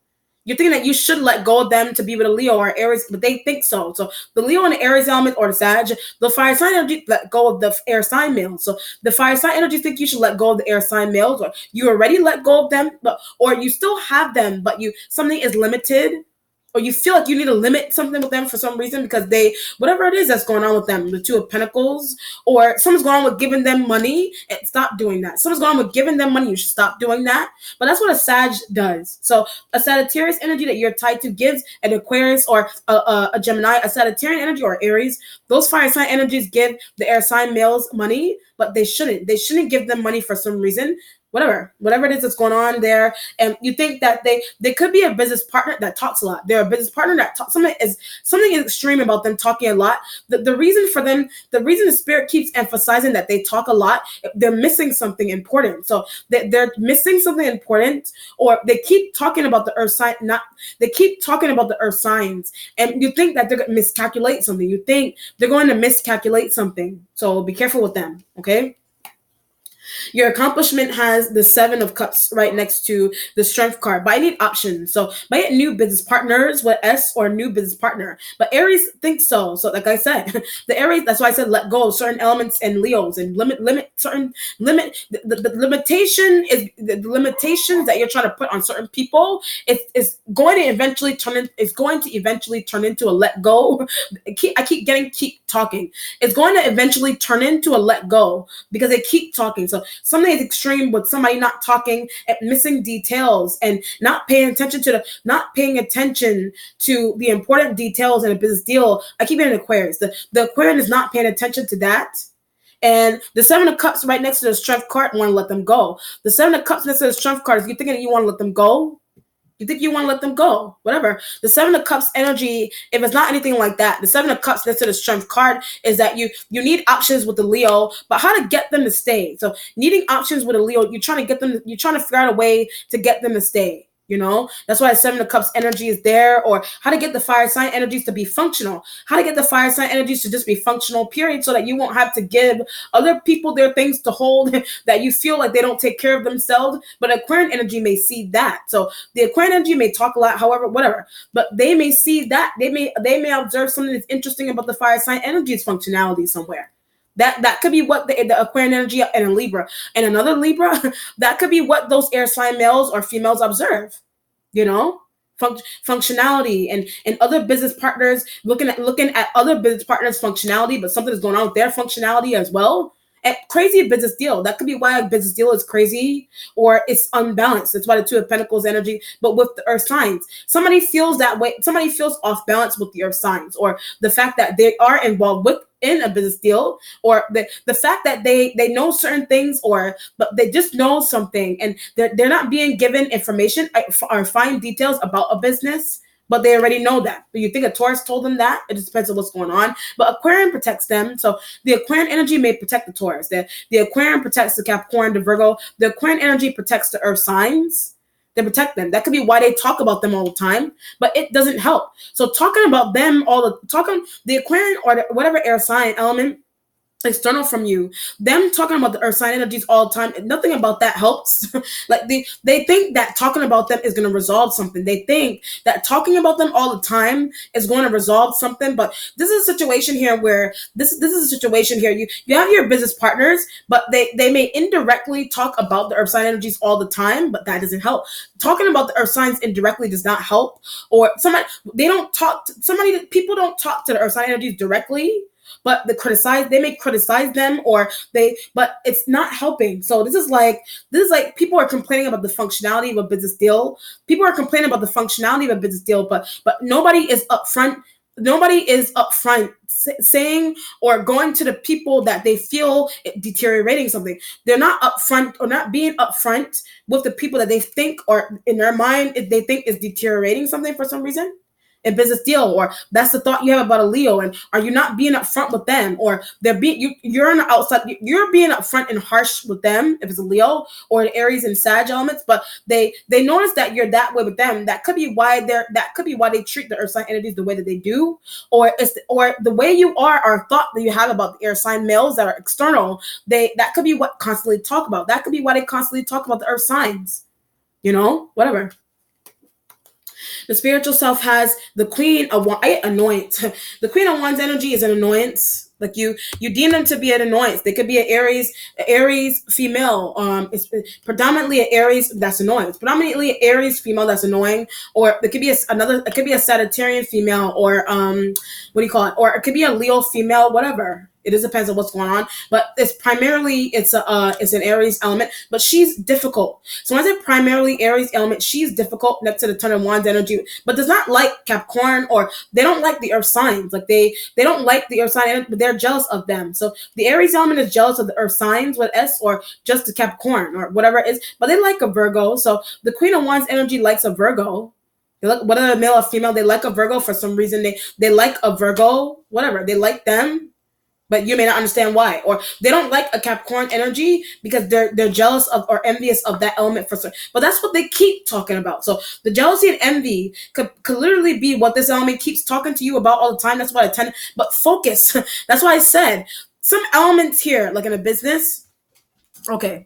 You're thinking that you should let go of them to be with a Leo or Aries, but they think so. So the Leo and the Aries element or the Sag, the fire sign energy let go of the air sign males. So the fire sign energy think you should let go of the air sign males, or you already let go of them, but or you still have them, but something is limited, or you feel like you need to limit something with them for some reason because whatever it is that's going on with them, the Two of Pentacles, or something's going on with giving them money, and stop doing that. Something's going on with giving them money, you should stop doing that. But that's what a Sag does. So a Sagittarius energy that you're tied to gives an Aquarius or a Gemini, a Sagittarian energy or Aries. Those fire sign energies give the air sign males money, but they shouldn't. They shouldn't give them money for some reason. Whatever it is that's going on there, and you think that they could be a business partner that talks a lot. They're a business partner that talks. Something is extreme about them talking a lot. The reason the spirit keeps emphasizing that they talk a lot, they're missing something important. So they're missing something important, or they keep talking about the earth sign. They keep talking about the earth signs, and you think that they're going to miscalculate something. You think they're going to miscalculate something. So be careful with them. Okay. Your accomplishment has the 7 of Cups right next to the Strength card. But I need options. So might get new business partners with S or new business partner. But Aries thinks so. So like I said, the Aries, that's why I said let go of certain elements and Leos and limit the limitation is the limitations that you're trying to put on certain people. It's going to eventually turn into a let go. I keep talking. It's going to eventually turn into a let go because they keep talking. So something is extreme with somebody not talking and missing details and not paying attention to the important details in a business deal. I keep getting Aquarius. The Aquarian is not paying attention to that. And the 7 of Cups right next to the Strength card, want to let them go. The 7 of Cups next to the Strength card, if you're thinking that you want to let them go, you think you want to let them go, whatever. The 7 of Cups energy, if it's not anything like that, the 7 of Cups next to the Strength card is that you need options with the Leo, but how to get them to stay. So needing options with a Leo, you're trying to figure out a way to get them to stay. That's why the 7 of Cups energy is there, or how to get the fire sign energies to be functional, how to get the fire sign energies to just be functional, period, so that you won't have to give other people their things to hold that you feel like they don't take care of themselves. But Aquarian energy may see that. So the Aquarian energy may talk a lot, however, whatever, but they may see that. They may observe something that's interesting about the fire sign energy's functionality somewhere. That could be what the Aquarian energy and a Libra and another Libra, that could be what those air sign males or females observe, functionality and other business partners looking at other business partners' functionality, but something is going on with their functionality as well. And crazy business deal. That could be why a business deal is crazy or it's unbalanced. That's why the 2 of Pentacles energy, but with the earth signs. Somebody feels that way. Somebody feels off balance with the earth signs, or the fact that they are involved in a business deal, or the fact that they know certain things, but they just know something and they're not being given information or fine details about a business. But they already know that. But you think a Taurus told them that? It just depends on what's going on. But Aquarian protects them. So the Aquarian energy may protect the Taurus. The Aquarian protects the Capricorn, the Virgo. The Aquarian energy protects the earth signs. They protect them. That could be why they talk about them all the time. But it doesn't help. So talking about them the Aquarian or whatever air sign element external from you, them talking about the earth sign energies all the time, nothing about that helps. Like they think that talking about them is going to resolve something. They think that talking about them all the time is going to resolve something. But this is a situation here where this is a situation here. You have your business partners, but they may indirectly talk about the earth sign energies all the time, but that doesn't help. Talking about the earth signs indirectly does not help. Or people don't talk to the earth sign energies directly, but they may criticize them, but it's not helping. So this is like people are complaining about the functionality of a business deal. People are complaining about the functionality of a business deal, but nobody is upfront Nobody is upfront saying or going to the people that they feel deteriorating something. They're not upfront or not being upfront with the people that they think or in their mind if they think is deteriorating something for some reason. A business deal, or that's the thought you have about a Leo, and are you not being upfront with them, or they're being you're on the outside, you're being upfront and harsh with them if it's a Leo or the Aries and Sag elements, but they notice that you're that way with them. That could be why they treat the earth sign energies the way that they do, or the way you are, or thought that you have about the air sign males that are external. That could be what constantly talk about. That could be why they constantly talk about the earth signs. Whatever. The spiritual self has the Queen of Wands. Annoyance. The Queen of Wands energy is an annoyance. Like you deem them to be an annoyance. They could be an Aries female. It's predominantly an Aries that's annoying. It's predominantly an Aries female that's annoying, or it could be It could be a Sagittarian female, or what do you call it? Or it could be a Leo female, whatever. It just depends on what's going on, but it's an Aries element, but she's difficult. So when I say primarily Aries element, she's difficult next to the Ten of Wands energy, but does not like Capricorn, or they don't like the earth signs. Like they don't like the earth sign, but they're jealous of them. So the Aries element is jealous of the earth signs with S, or just the Capricorn or whatever it is, but they like a Virgo. So the Queen of Wands energy likes a Virgo. They look, whether they're male or female, they like a Virgo for some reason. They like a Virgo, whatever. They like them, but you may not understand why. Or they don't like a Capricorn energy because they're jealous of or envious of that element for certain. But that's what they keep talking about. So the jealousy and envy could literally be what this element keeps talking to you about all the time. That's why I tend. But focus. That's why I said some elements here, like in a business. Okay.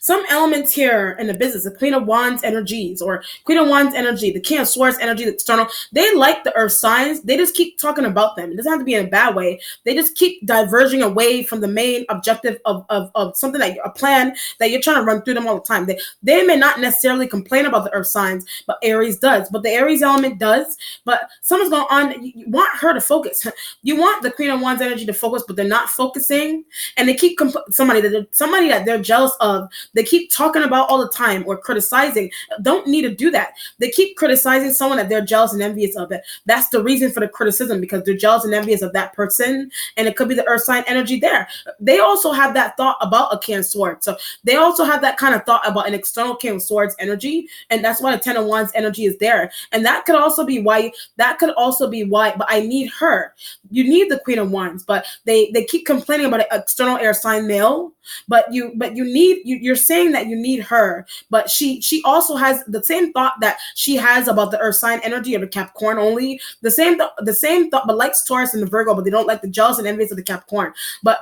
Some elements here in the business, the Queen of Wands energies, or Queen of Wands energy, the King of Swords energy, the external, they like the earth signs. They just keep talking about them. It doesn't have to be in a bad way. They just keep diverging away from the main objective of something that a plan that you're trying to run through them all the time. They may not necessarily complain about the earth signs, but Aries does. But the Aries element does. But something's going on. You want her to focus. You want the Queen of Wands energy to focus, but they're not focusing. And they keep somebody that they're jealous of. They keep talking about all the time or criticizing. Don't need to do that. They keep criticizing someone that they're jealous and envious of. It. That's the reason for the criticism, because they're jealous and envious of that person, and it could be the earth sign energy there. They also have that thought about a King of Swords. So they also have that kind of thought about an external King of Swords energy, and that's why the Ten of Wands energy is there. And that could also be why. But I need her. You need the Queen of Wands, but they keep complaining about an external air sign male. But you're saying that you need her, but she also has the same thought that she has about the earth sign energy of the Capricorn, only the same thought, but likes Taurus and the Virgo, but they don't like the jealous and envious of the Capricorn. But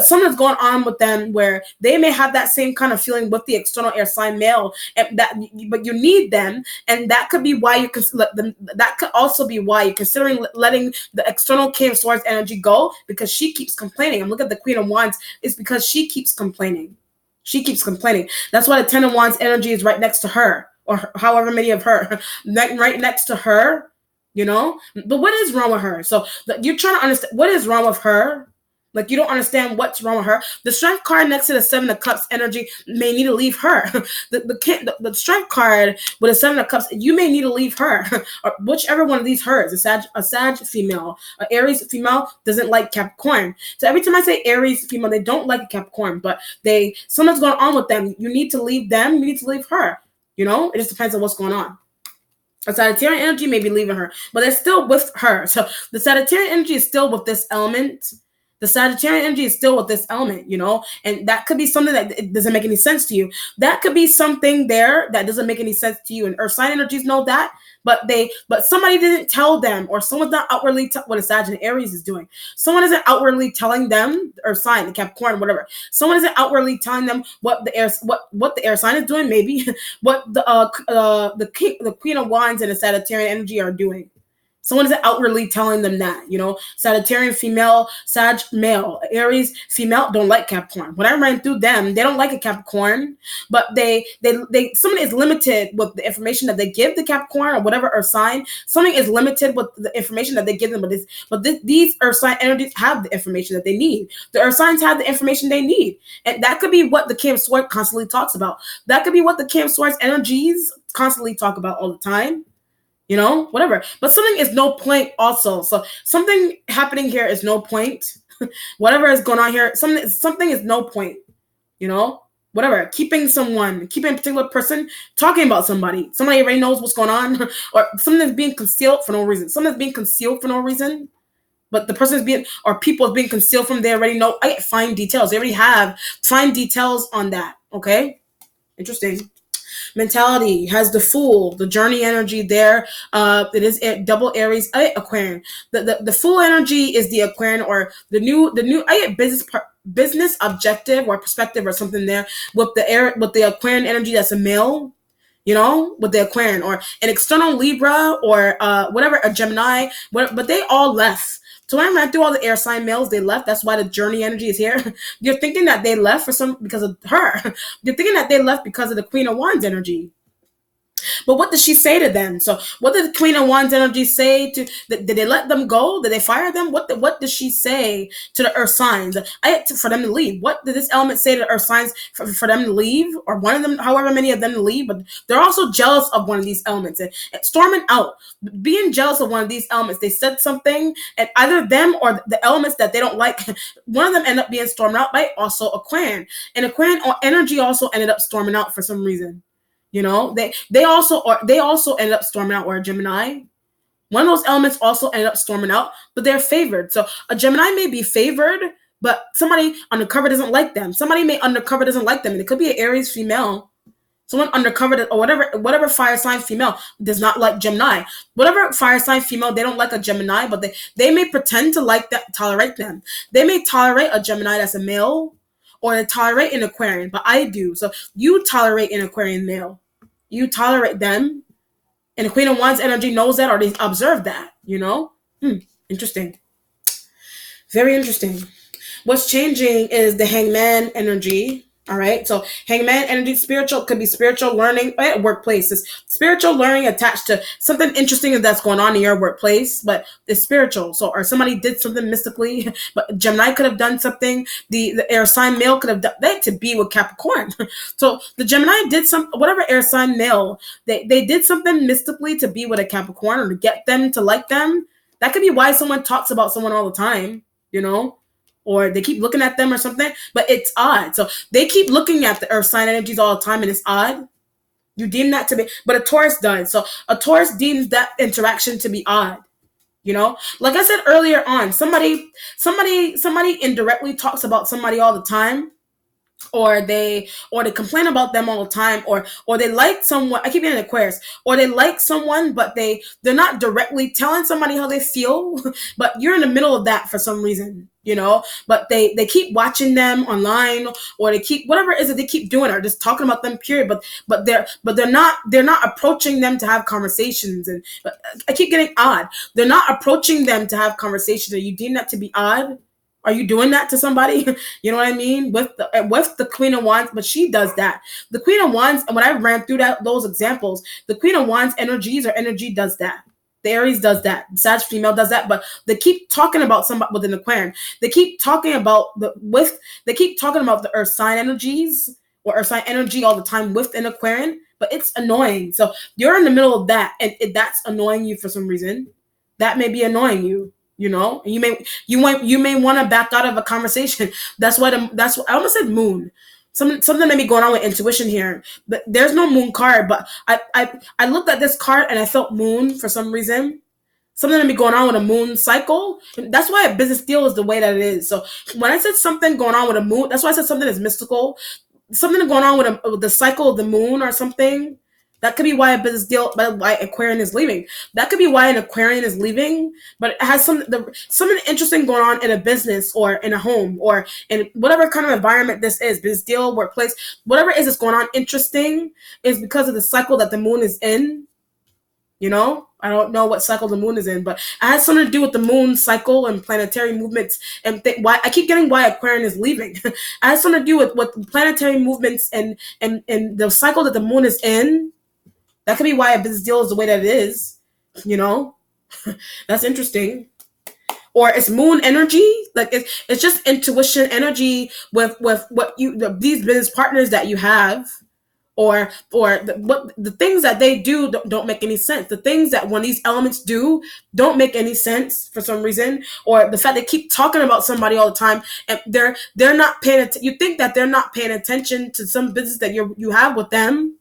something's going on with them where they may have that same kind of feeling with the external air sign male, and but you need them, and that could be why you let them. That could also be why you're considering letting the external King of Swords energy go, because she keeps complaining. And look at the Queen of Wands, it's because she keeps complaining. She keeps complaining. That's why the Ten of Wands energy is right next to her, or however many of her, right next to her, But what is wrong with her? So you're trying to understand what is wrong with her. Like, you don't understand what's wrong with her. The Strength card next to the Seven of Cups energy may need to leave her. The Strength card with the Seven of Cups, you may need to leave her. Or whichever one of these hers. A Sag female, an Aries female doesn't like Capricorn. So every time I say Aries female, they don't like a Capricorn, but something's going on with them. You need to leave them. You need to leave her. It just depends on what's going on. A Sagittarian energy may be leaving her, but they're still with her. So the Sagittarian energy is still with this element. The Sagittarian energy is still with this element, and that could be something that it doesn't make any sense to you. That could be something there that doesn't make any sense to you. And earth sign energies know that, but somebody didn't tell them, or someone's not outwardly what a Sag and Aries is doing. Someone isn't outwardly telling them, or sign, the Capricorn, whatever. Someone isn't outwardly telling them what the air sign is doing. Maybe what the Queen of Wands and the Sagittarian energy are doing. Someone isn't outwardly telling them that, Sagittarian female, Sag male, Aries female don't like Capricorn. When I ran through them, they don't like a Capricorn, but someone is limited with the information that they give the Capricorn or whatever earth sign. Something is limited with the information that they give them, but these earth sign energies have the information that they need. The earth signs have the information they need, and that could be what the King of Swords constantly talks about. That could be what the King of Swords energies constantly talk about all the time. whatever. But something is no point also. So something happening here is no point. Whatever is going on here, something is no point, you know? Whatever. Keeping a particular person, talking about somebody already knows what's going on, or something that's being concealed for no reason. Something that's being concealed for no reason. But the person is being, or people is being concealed from, they already know. I get fine details. They already have fine details on that. Okay? Interesting. Mentality has the Fool, the journey energy there. It is double Aries, Aquarian. The Fool energy is the Aquarian, or the new I get business objective or perspective or something there with the Aquarian energy that's a male. With the Aquarian, or an external Libra, or whatever, a Gemini, whatever, but they all left. So when I ran through all the air sign males, they left. That's why the journey energy is here. You're thinking that they left because of her. You're thinking that they left because of the Queen of Wands energy. But what did she say to them? So what did the Queen of Wands energy say to? Did they let them go? Did they fire them? What did she say to the Earth signs? For them to leave. What did this element say to the Earth signs for them to leave, or one of them, however many of them to leave? But they're also jealous of one of these elements and storming out, being jealous of one of these elements. They said something, and either them or the elements that they don't like, one of them end up being stormed out by also Aquarian, and Aquarian energy also ended up storming out for some reason. They also ended up storming out, or a Gemini. One of those elements also ended up storming out, but they're favored. So a Gemini may be favored, but somebody undercover doesn't like them. Somebody may undercover doesn't like them, and it could be an Aries female. Someone undercover, or whatever fire sign female does not like Gemini. Whatever fire sign female, they don't like a Gemini, but they may pretend to tolerate them. They may tolerate a Gemini that's a male, or they tolerate an Aquarian, but I do. So you tolerate an Aquarian male. You tolerate them. And the Queen of Wands energy knows that, or they observe that, Interesting. Very interesting. What's changing is the Hangman energy. All right. So Hangman energy, spiritual, could be spiritual learning at workplaces. Spiritual learning attached to something interesting that's going on in your workplace, but it's spiritual. So, or somebody did something mystically, but Gemini could have done something. The air sign male could have done that to be with Capricorn. So the Gemini did whatever air sign male, they did something mystically to be with a Capricorn, or to get them to like them. That could be why someone talks about someone all the time, or they keep looking at them or something, but it's odd. So they keep looking at the Earth sign energies all the time, and it's odd. You deem that to be, but a Taurus does. So a Taurus deems that interaction to be odd. Like I said earlier on, somebody indirectly talks about somebody all the time, or they complain about them all the time, or they like someone. I keep getting Aquarius, or they like someone, but they're not directly telling somebody how they feel, but you're in the middle of that for some reason, but they keep watching them online, or they keep whatever it is that they keep doing, or just talking about them, period. But they're not approaching them to have conversations. And but I keep getting odd. They're not approaching them to have conversations. Are you deem that to be odd? Are you doing that to somebody? You know what I mean? With the Queen of Wands, but she does that. The Queen of Wands, and when I ran through those examples, the Queen of Wands energy does that. The Aries does that. The Sag female does that, but they keep talking about somebody with an Aquarian. They keep talking about the Earth sign energies, or Earth sign energy all the time with an Aquarian, but it's annoying. So you're in the middle of that, and that's annoying you for some reason. That may be annoying you. You may want to back out of a conversation. That's what I almost said moon. Something may be going on with intuition here, but there's no moon card. But I looked at this card and I felt moon for some reason. Something may be going on with a moon cycle. That's why a business deal is the way that it is. So when I said something going on with a moon, that's why I said something is mystical. Something going on with the cycle of the moon or something. That could be why a business deal, why Aquarian is leaving. That could be why an Aquarian is leaving, but it has something interesting going on in a business, or in a home, or in whatever kind of environment this is, business deal, workplace, whatever it is that's going on interesting, is because of the cycle that the moon is in. I don't know what cycle the moon is in, but it has something to do with the moon cycle and planetary movements, and why I keep getting why Aquarian is leaving. It has something to do with planetary movements and the cycle that the moon is in. That could be why a business deal is the way that it is, That's interesting. Or it's moon energy, like it's just intuition energy with what these business partners that you have, or what the things that they do don't make any sense. The things that when these elements do don't make any sense for some reason, or the fact they keep talking about somebody all the time and they're not paying you think that they're not paying attention to some business that you have with them,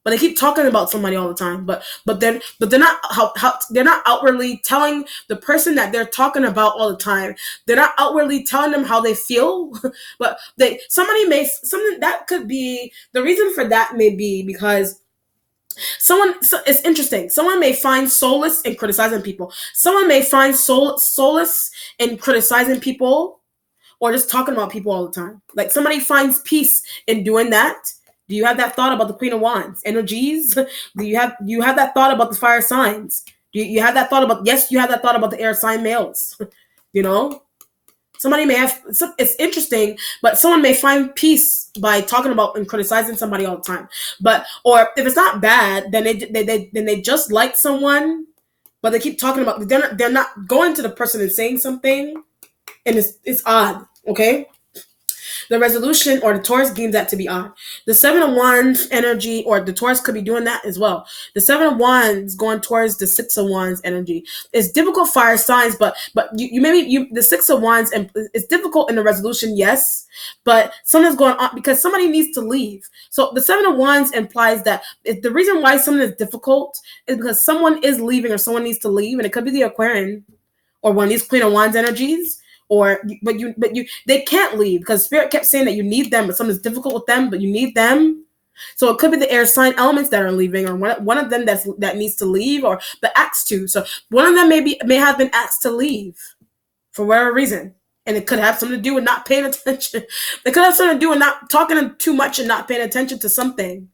but they keep talking about somebody all the time. But they're not how they're not outwardly telling the person that they're talking about all the time. They're not outwardly telling them how they feel. But something that could be the reason for that may be because it's interesting. Someone may find solace in criticizing people. Someone may find solace in criticizing people or just talking about people all the time. Like somebody finds peace in doing that. Do you have that thought about the Queen of Wands energies? Do you have that thought about the fire signs? Do you have that thought about yes, you have that thought about the air sign males? you know? Somebody may have it's interesting, but someone may find peace by talking about and criticizing somebody all the time. But or if it's not bad, then they just like someone, but they keep talking about they're not going to the person and saying something, and it's odd, okay? The resolution or the Taurus deems that to be odd. The Seven of Wands energy, or the Taurus could be doing that as well. The Seven of Wands going towards the Six of Wands energy. It's difficult fire signs, but you maybe the Six of Wands, and it's difficult in the resolution, yes, but something's going on because somebody needs to leave. So the Seven of Wands implies that the reason why something is difficult is because someone is leaving or someone needs to leave, and it could be the Aquarian or one of these Queen of Wands energies. But they can't leave because Spirit kept saying that you need them, but something's difficult with them, but you need them. So it could be the air sign elements that are leaving, or one of them that needs to leave, or the asked to. So one of them may have been asked to leave for whatever reason, and it could have something to do with not paying attention. It could have something to do with not talking too much and not paying attention to something.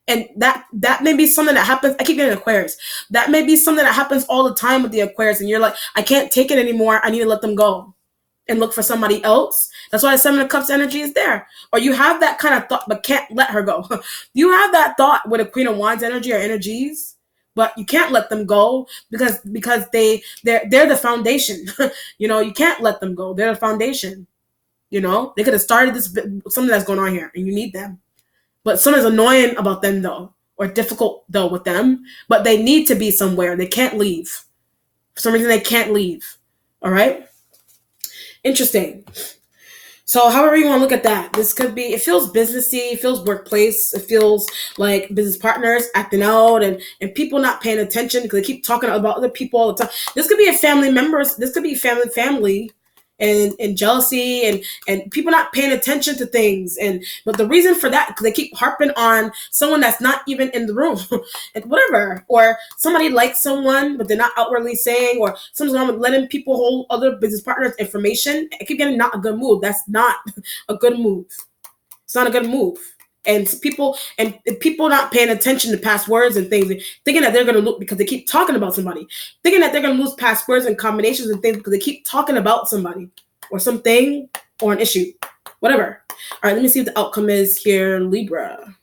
And that may be something that happens. I keep getting Aquarius. That may be something that happens all the time with the Aquarius, and you're like, I can't take it anymore. I need to let them go and look for somebody else. That's why the Seven of Cups energy is there. Or you have that kind of thought, but can't let her go. You have that thought with a Queen of Wands energy or energies, but you can't let them go because they're the foundation. You can't let them go. They're the foundation. They could have started something that's going on here, and you need them. But something's annoying about them though, or difficult though with them. But they need to be somewhere. They can't leave. For some reason, they can't leave. All right. Interesting. So however you want to look at that, this could be, it feels businessy, it feels workplace, it feels like business partners acting out and people not paying attention because they keep talking about other people all the time. This could be a family members, this could be family and jealousy and people not paying attention to things. But the reason for that, because they keep harping on someone that's not even in the room, and whatever. Or somebody likes someone, but they're not outwardly saying, or something's wrong with letting people hold other business partners information. I keep getting not a good move. That's not a good move. It's not a good move. And people not paying attention to past words and things, thinking that they're going to lose because they keep talking about somebody, thinking that they're going to lose past words and combinations and things because they keep talking about somebody or something or an issue, whatever. All right, let me see what the outcome is here, Libra.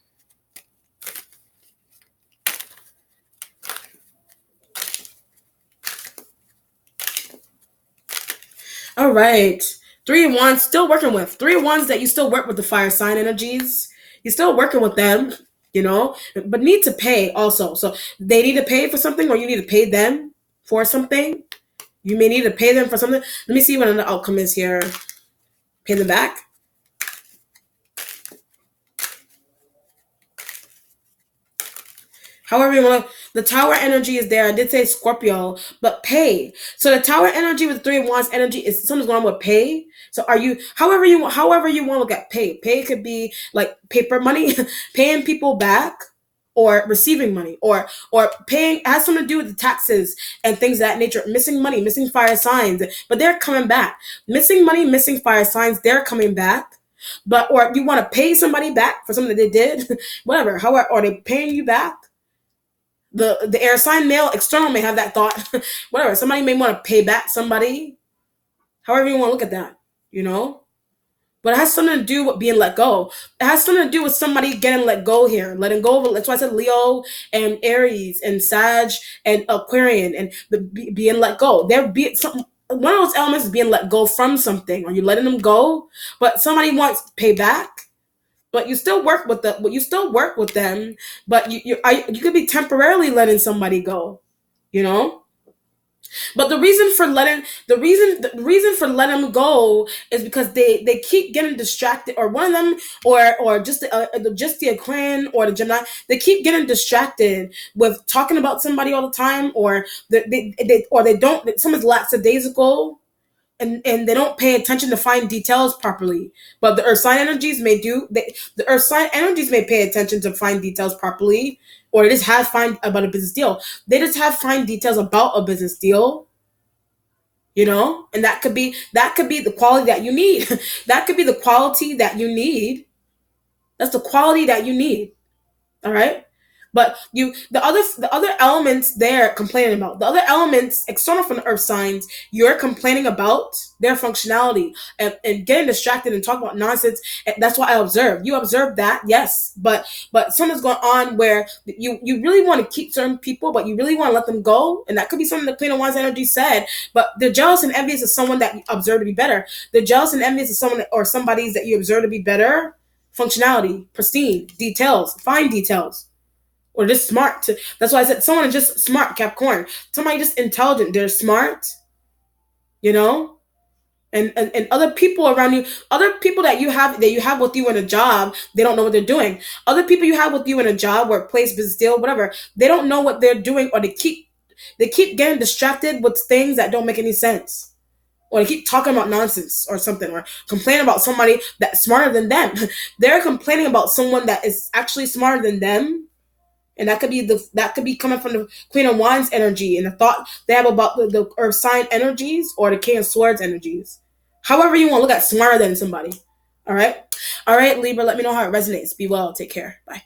All right. 3 of Wands, still working with. 3 of Wands that you still work with the fire sign energies. You're still working with them, but need to pay also. So they need to pay for something, or you need to pay them for something. You may need to pay them for something. Let me see what the outcome is here. Pay them back. However you want to, the Tower energy is there. I did say Scorpio, but pay. So the Tower energy with the 3 of Wands energy is something's going on with pay. So are you, however you want to look at pay. Pay could be like paper money, paying people back, or receiving money, or paying, has something to do with the taxes and things of that nature. Missing money, missing fire signs, but they're coming back. Missing money, missing fire signs, they're coming back. But or you want to pay somebody back for something that they did, whatever. However, are they paying you back? The air sign male external may have that thought. Whatever. Somebody may want to pay back somebody. However you want to look at that, But it has something to do with being let go. It has something to do with somebody getting let go here. Letting go of, that's why I said Leo and Aries and Sag and Aquarian and being let go. One of those elements is being let go from something. Are you letting them go? But somebody wants payback. but you still work with them, but you could be temporarily letting somebody go, you know. But the reason for letting them go is because they keep getting distracted, or one of them, or just the Aquarian or the Gemini, they keep getting distracted with talking about somebody all the time, or they don't, someone's lackadaisical, and they don't pay attention to fine details properly. But the earth sign energies may do the earth sign energies may pay attention to fine details properly, or they just have fine about a business deal. They just have fine details about a business deal, and that could be the quality that you need. That could be the quality that you need. That's the quality that you need. All right. But the other elements they're complaining about, the other elements external from the earth signs, you're complaining about their functionality, and getting distracted and talking about nonsense. And that's why you observe that, yes, but something's going on where you really want to keep certain people, but you really want to let them go, and that could be something the Queen of Wands energy said. But they're jealous and envious of someone that you observe to be better. They're jealous and envious of someone or somebody's that you observe to be better. Functionality, pristine, details, fine details, or just smart. That's why I said someone is just smart, Capricorn. Somebody just intelligent. They're smart, you know. And other people around you, other people that you have with you in a job, they don't know what they're doing. Other people you have with you in a job, workplace, business deal, whatever, they don't know what they're doing, or they keep getting distracted with things that don't make any sense, or they keep talking about nonsense or something, or complaining about somebody that's smarter than them. They're complaining about someone that is actually smarter than them, and that could be coming from the Queen of Wands energy and the thought they have about the Earth sign energies, or the King of Swords energies. However you want to look at smarter than somebody. All right, Libra. Let me know how it resonates. Be well. Take care. Bye.